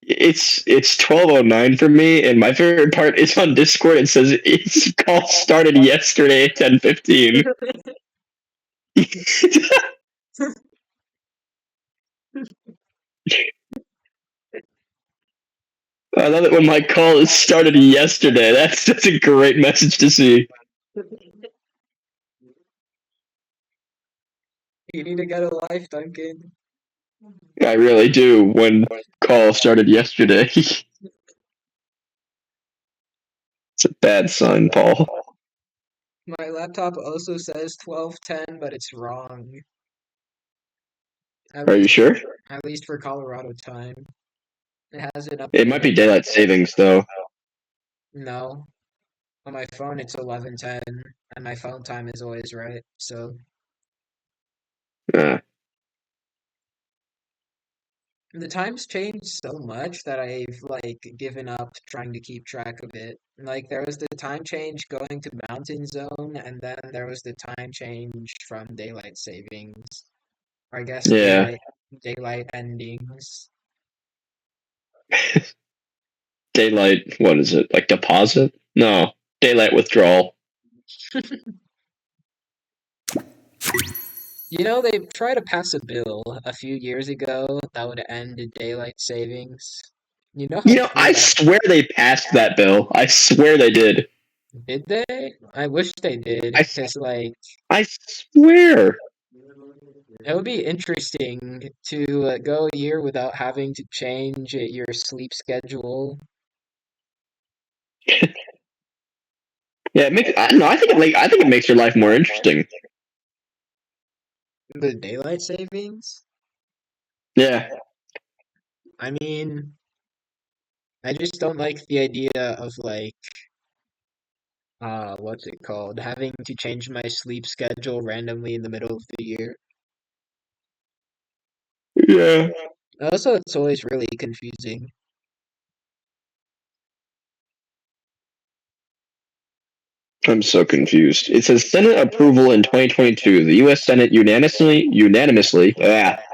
It's 12:09 for me, and my favorite part is on Discord. It says its call started yesterday at 10:15. I love it when my call is started yesterday. That's a great message to see. You need to get a life, Duncan. I really do. When call started yesterday, it's a bad sign, Paul. My laptop also says 12:10, but it's wrong. At Are you least, sure? at least for Colorado time. It hasn't It might be updated daylight yet. savings, though. No. On my phone, it's 11:10, and my phone time is always right. So Uh, the times changed so much that I've like given up trying to keep track of it. Like there was the time change going to Mountain Zone, and then there was the time change from daylight savings. Or I guess yeah. daylight endings. Daylight, what is it? Like deposit? No. Daylight withdrawal. You know, they tried to pass a bill a few years ago that would end daylight savings. You know how You know, true I that swear they passed that bill. I swear they did. did they? I wish they did, I, because like I swear. it would be interesting to go a year without having to change your sleep schedule. Yeah, it makes. I don't know. I think it makes your life more interesting. The daylight savings? Yeah. I mean, I just don't like the idea of like what's it called? Having to change my sleep schedule randomly in the middle of the year. Yeah. Also, it's always really confusing. I'm so confused. It says Senate approval in 2022. The U.S. Senate unanimously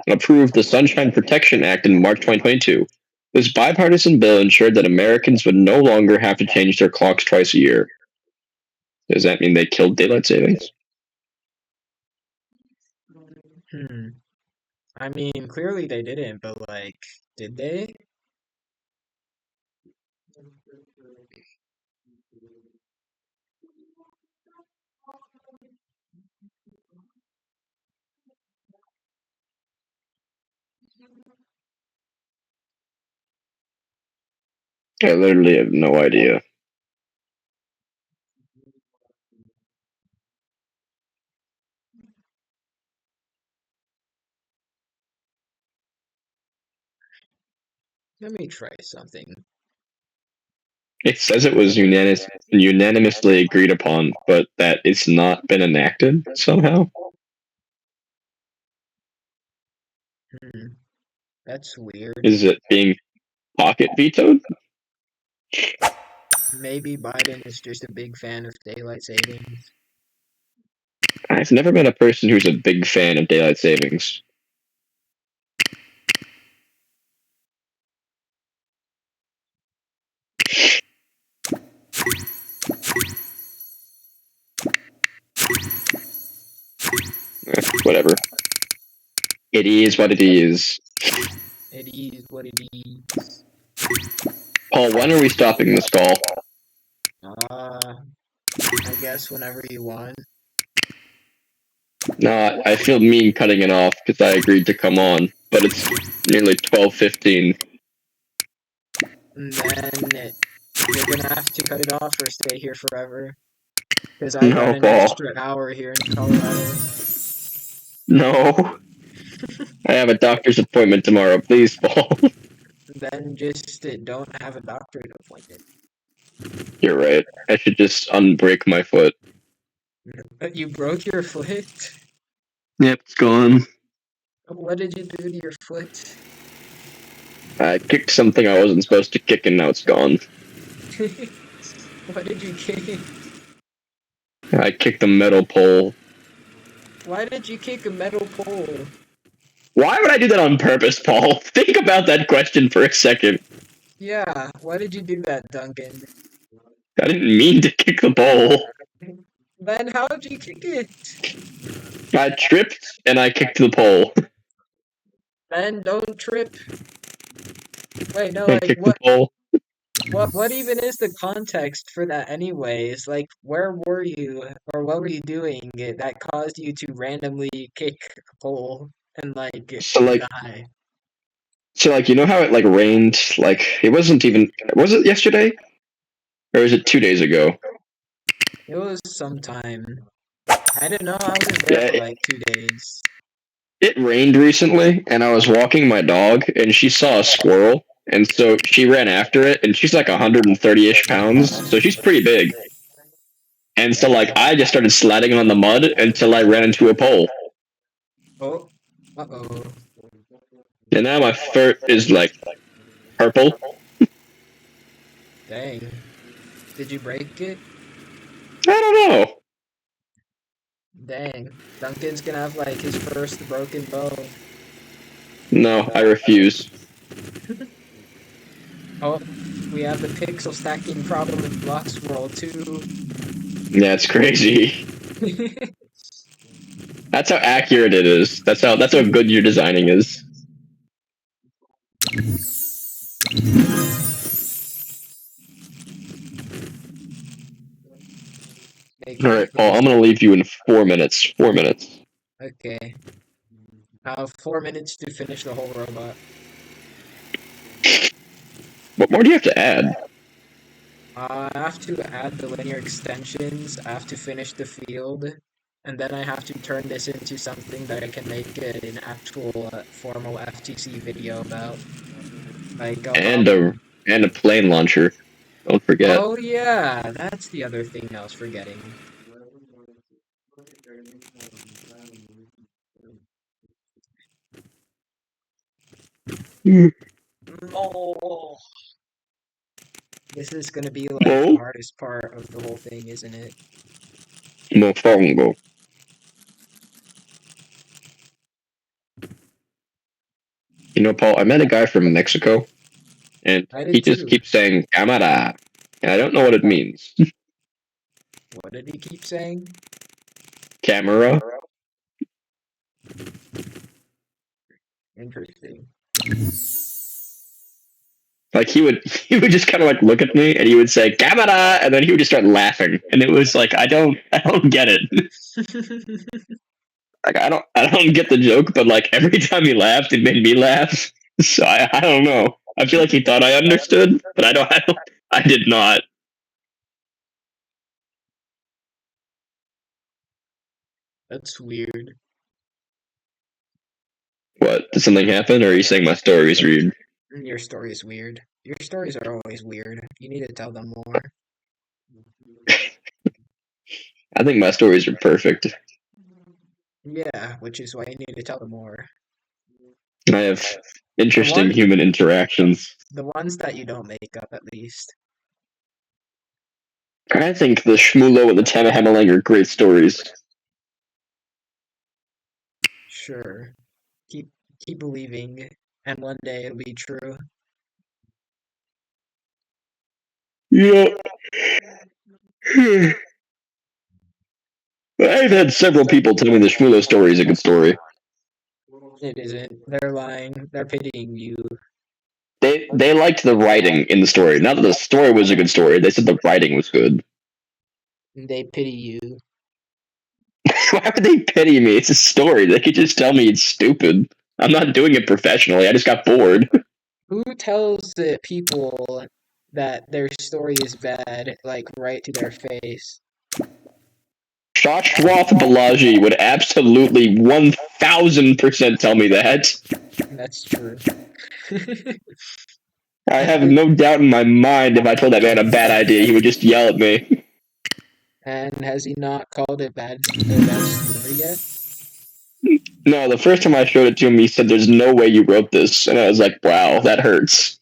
approved the Sunshine Protection Act in March 2022. This bipartisan bill ensured that Americans would no longer have to change their clocks twice a year. Does that mean they killed daylight savings? I mean, clearly they didn't, but like, did they? I literally have no idea. Let me try something. It says it was unanimously agreed upon, but that it's not been enacted somehow. That's weird. Is it being pocket vetoed? Maybe Biden is just a big fan of daylight savings. I've never been a person who's a big fan of daylight savings. Whatever. It is what it is. It is what it is. Paul, when are we stopping this call? I guess whenever you want. No, I feel mean cutting it off because I agreed to come on, but it's nearly 12:15. And then you're gonna have to cut it off or stay here forever. Because I got No, an Paul. extra hour here in Colorado. No. I have a doctor's appointment tomorrow. Please, Paul. Then just don't have a doctorate appointment. You're right. I should just unbreak my foot. But you broke your foot? Yep, it's gone. What did you do to your foot? I kicked something I wasn't supposed to kick and now it's gone. What did you kick? I kicked a metal pole. Why did you kick a metal pole? Why would I do that on purpose, Paul? Think about that question for a second. Yeah, why did you do that, Duncan? I didn't mean to kick the pole. Then how did you kick it? I tripped and I kicked the pole. Then don't trip. Wait, no, I like kicked the pole. what even is the context for that anyways? Like where were you or what were you doing that caused you to randomly kick a pole and like So like, die? you know how it like rained? Like it wasn't even. Was it yesterday? Or was it 2 days ago? It was sometime. I didn't know I wasn't there Yeah, for like 2 days. it rained recently, and I was walking my dog, and she saw a squirrel, and so she ran after it, and she's like 130-ish pounds, so she's pretty big. And so like I just started sliding on the mud until I ran into a pole, Oh, uh-oh. and now my foot is like purple. Dang. Did you break it? I don't know. Dang. Duncan's gonna have like his first broken bone. No, I refuse. Oh, we have the pixel stacking problem in Blocksworld too. Yeah, it's crazy. That's how accurate it is. That's how good your designing is. All right, Paul. I'm gonna leave you in 4 minutes. 4 minutes. Okay. 4 minutes to finish the whole robot. What more do you have to add? I have to add the linear extensions, I have to finish the field, and then I have to turn this into something that I can make an actual formal FTC video about. Like, And a plane launcher. Don't forget. oh yeah, that's the other thing I was forgetting. Oh. This is gonna be like the Mo? hardest part of the whole thing, isn't it? Mofongo. You know, Paul, I met a guy from Mexico, and I he did just too. keeps saying "cámara," and I don't know what it means. What did he keep saying? Camera? Interesting. Like he would just kind of like look at me, and he would say "cámara," and then he would just start laughing, and it was like I don't get it. Like I don't get the joke, but like every time he laughed, it made me laugh. So I don't know. I feel like he thought I understood, but I did not. That's weird. What, did something happen, or are you saying my story's weird? Your story is weird. Your stories are always weird. You need to tell them more. I think my stories are perfect. Yeah, which is why you need to tell them more. I have The interesting one, human interactions. the ones that you don't make up, at least. I think the Shmulo and the Tamahameling are great stories. Sure. Keep keep believing, and one day it'll be true. Yeah. I've had several people tell me the Shmulo story is a good story. It isn't. They're lying. They're pitying you. They liked the writing in the story. Not that the story was a good story. They said the writing was good. They pity you. Why would they pity me? It's a story. They could just tell me it's stupid. I'm not doing it professionally. I just got bored. Who tells the people that their story is bad, like, right to their face? Shashwath Balaji would absolutely 1000% tell me that. That's true. I have no doubt in my mind if I told that man a bad idea, he would just yell at me. And has he not called it a bad story yet? No, the first time I showed it to him, he said, "There's no way you wrote this," and I was like, "Wow, that hurts."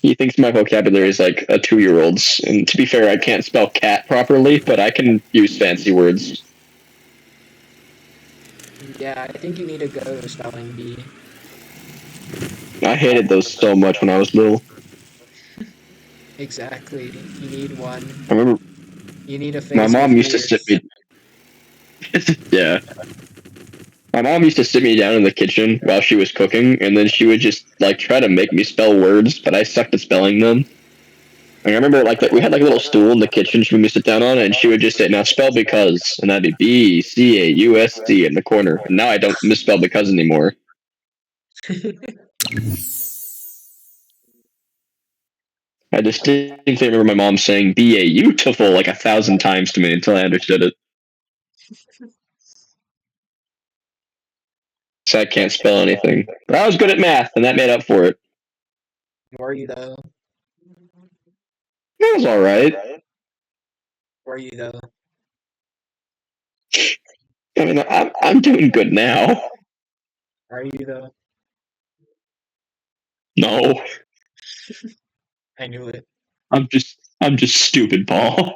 He thinks my vocabulary is like a 2-year-old's, and to be fair, I can't spell cat properly, but I can use fancy words. Yeah, I think you need to go to spelling bee. I hated those so much when I was little. Exactly. You need one. I remember You need a my face with mom used to sit ears. me. Yeah, my mom used to sit me down in the kitchen while she was cooking, and then she would just like try to make me spell words, but I sucked at spelling them. Like, I remember like that we had like a little stool in the kitchen she made me sit down on, and she would just say, "Now spell because," and that'd be BCAUSC in the corner. And now I don't misspell because anymore. I distinctly remember my mom saying "beautiful" like 1,000 times to me until I understood it. So I can't spell anything. But I was good at math, and that made up for it. Were you though? It was all right. Were you though? I mean, I'm doing good now. Are you though? No, I knew it. I'm just stupid, Paul.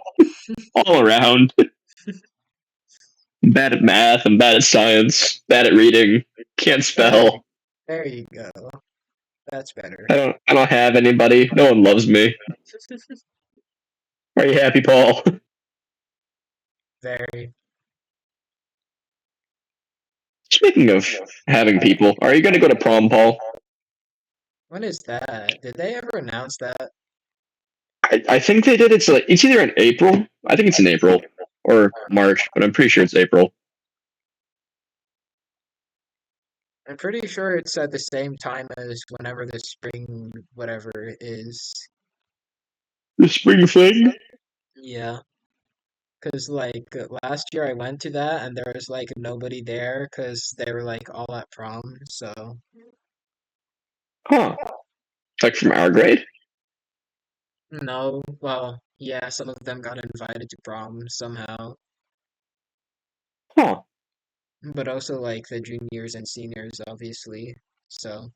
All around. I'm bad at math. I'm bad at science. Bad at reading. Can't There, spell. there you go. That's better. I don't have anybody. No one loves me. Are you happy, Paul? Very. Speaking of having people, are you going to go to prom, Paul? When is that? Did they ever announce that? I think they did. It's either in April. I think it's in April or March, but I'm pretty sure it's April. I'm pretty sure it's at the same time as whenever the spring whatever is. The spring fling. Yeah. Because, like, last year I went to that and there was, like, nobody there because they were, like, all at prom. So, Huh. Like from our grade? no. Well, yeah, some of them got invited to prom somehow. Huh. But also, like, the juniors and seniors, obviously. So.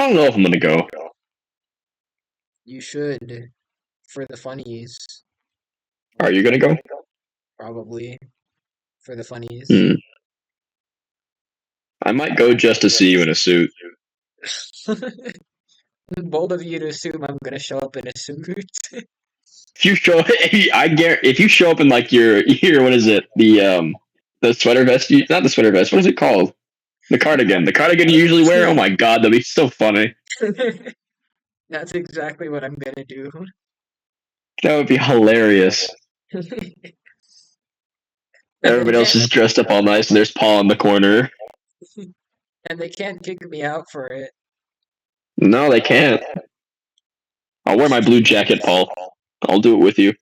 I don't know if I'm gonna go. You should, for the funnies, Are you gonna go? probably. For the funnies. Hmm. I might go just to see you in a suit. Bold of you to assume I'm gonna show up in a suit. If you show, I guarantee, if you show up in like your what is it? The sweater vest. Not the sweater vest. What is it called? The cardigan. The cardigan you usually wear. Oh my god, that'd be so funny. That's exactly what I'm gonna do. That would be hilarious. And they Everybody else can't is dressed up all nice, and there's Paul in the corner. and they can't kick me out for it. No, they can't. I'll wear my blue jacket, Paul. I'll do it with you.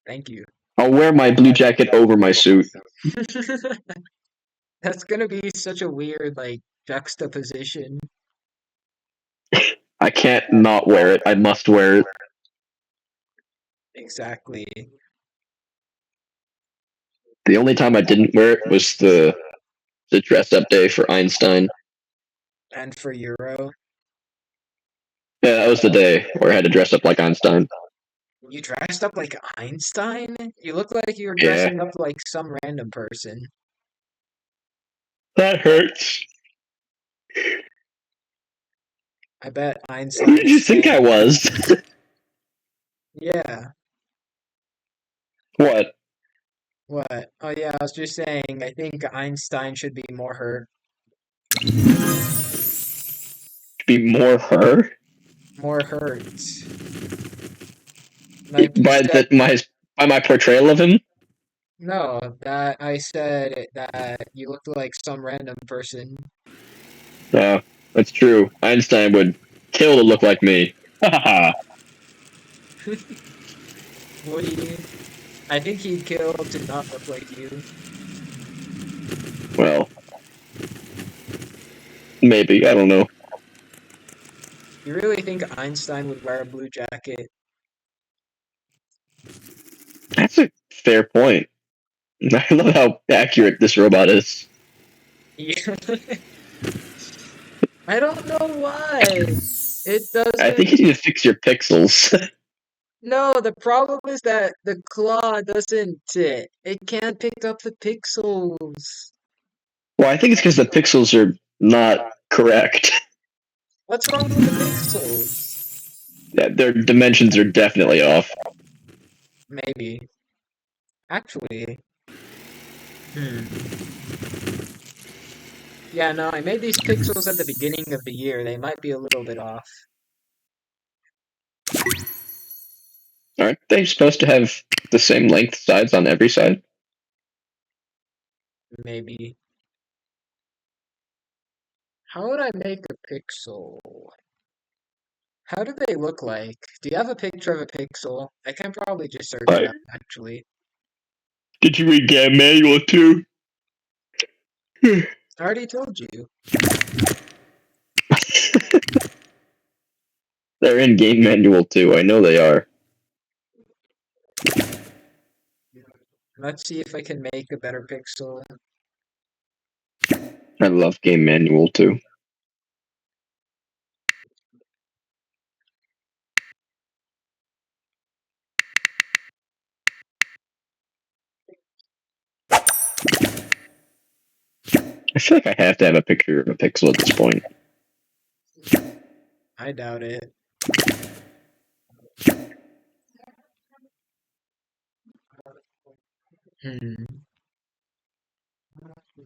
Thank you. I'll wear my blue jacket over my suit. That's gonna be such a weird like juxtaposition. I can't not wear it. I must wear it. Exactly. The only time I didn't wear it was the dress up day for Einstein. And for Euro, Yeah, that was the day where I had to dress up like Einstein. you dressed up like Einstein? You look like you were Yeah. dressing up like some random person. That hurts. I bet Who Einstein. did you think I was? Yeah. What? What? Oh yeah, I was just saying, I think Einstein should be more hurt. Be more her? More hurt. Like By instead, my portrayal of him? no, that I said that you looked like some random person. Yeah, that's true. Einstein would kill to look like me. Haha. Would he? I think he'd kill to not look like you. Well, maybe. I don't know. You really think Einstein would wear a blue jacket? That's a fair point. I love how accurate this robot is. Yeah. I don't know why. It I think doesn't. you need to fix your pixels. No, the problem is that the claw doesn't. It can't pick up the pixels. Well, I think it's because the pixels are not correct. What's wrong with the pixels? Yeah, their dimensions are definitely off. Maybe. Actually. Yeah, no, I made these pixels at the beginning of the year. They might be a little bit off. Aren't they supposed to have the same length sides on every side? Maybe. How would I make a pixel? How do they look like? Do you have a picture of a pixel? I can probably just search it Right. up, actually. Did you read Game Manual too? I already told you. They're in Game Manual too. I know they are. Let's see if I can make a better pixel. I love Game Manual too. I feel like I have to have a picture of a pixel at this point. I doubt it.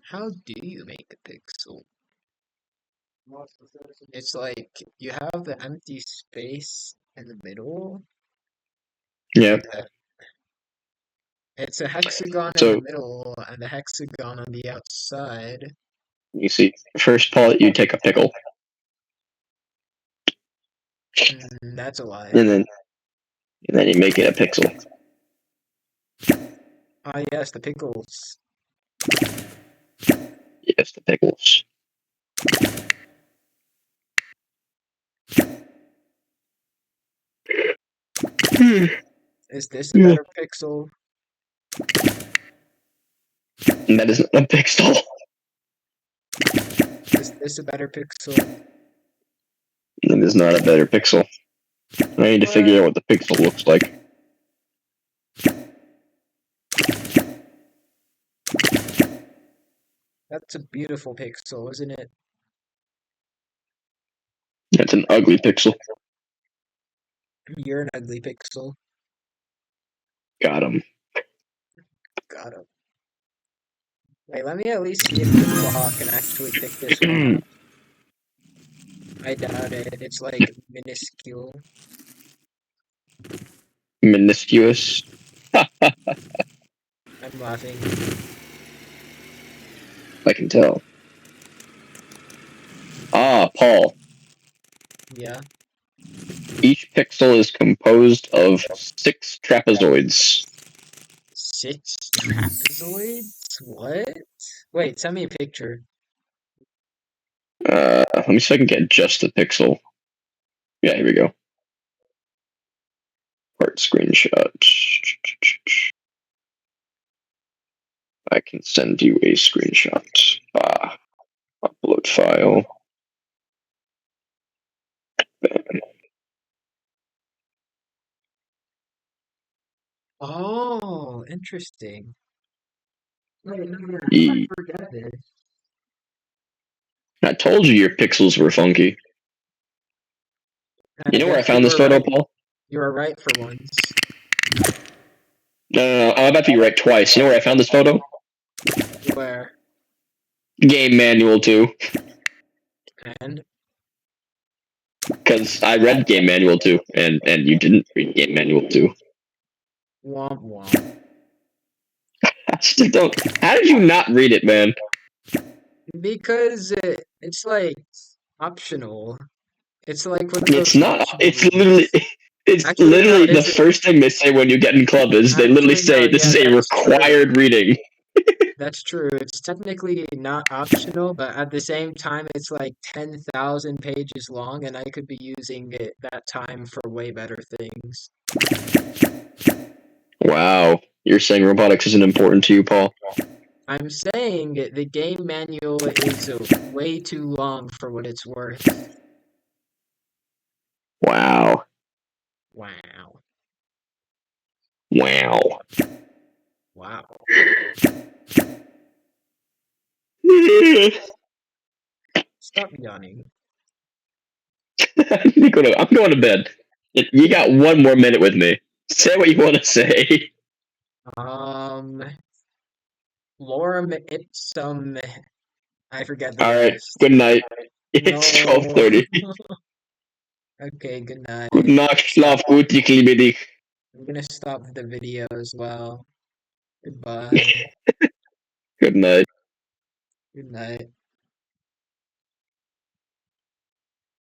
How do you make a pixel? It's like you have the empty space in the middle. Yeah. It's a hexagon in So the middle and a hexagon on the outside. you see, first, Paul, you take a pickle, That's a lie. and then you make it a pixel. Ah, yes, the pickles. Yes, the pickles. Is this a better pixel? And that isn't a pixel. Is this a better pixel? It is not a better pixel. I need to figure out what the pixel looks like. That's a beautiful pixel, isn't it? That's an ugly pixel. You're an ugly pixel. Got him. Got him. Wait, let me at least see if the claw can actually pick this one up. I doubt it. It's like minuscule. Meniscus. I'm laughing. I can tell. Ah, Paul. Yeah. Each pixel is composed of 6 trapezoids. 6 trapezoids? What? Wait, send me a picture. Let me see if I can get just the pixel. Yeah, here we go. Part screenshot. I can send you a screenshot. Upload file. Oh, interesting. Wait, no, E. I forget this. I told you your pixels were funky. And You know where I guess you found this were photo, right. Paul? You were right for once. No, I'm about to be right twice. You know where I found this photo? Where? Game Manual 2. And Because I read Game Manual 2, and you didn't read Game Manual 2. womp womp. I still don't. How did you not read it, man? Because it's like optional. It's like one of those It's not. optional It's readings. literally. It's Actually, no, literally the is it? first thing they say when you get in club is they literally Actually, no, say this yeah, is a that's true. required reading. That's true. It's technically not optional, but at the same time, it's like 10,000 pages long, and I could be using that time for way better things. Wow, you're saying robotics isn't important to you, Paul? I'm saying the game manual is way too long for what it's worth. Wow. Wow. Wow. Wow. Stop yawning. I'm going to bed. You got one more minute with me. Say what you want to say. Lorem ipsum. I forget the All right. rest. Good night. No. It's 12:30. Okay, good night. Good night. Schlaf gut, ich liebe dich. I'm gonna stop the video as well. Goodbye. Good night. Good night.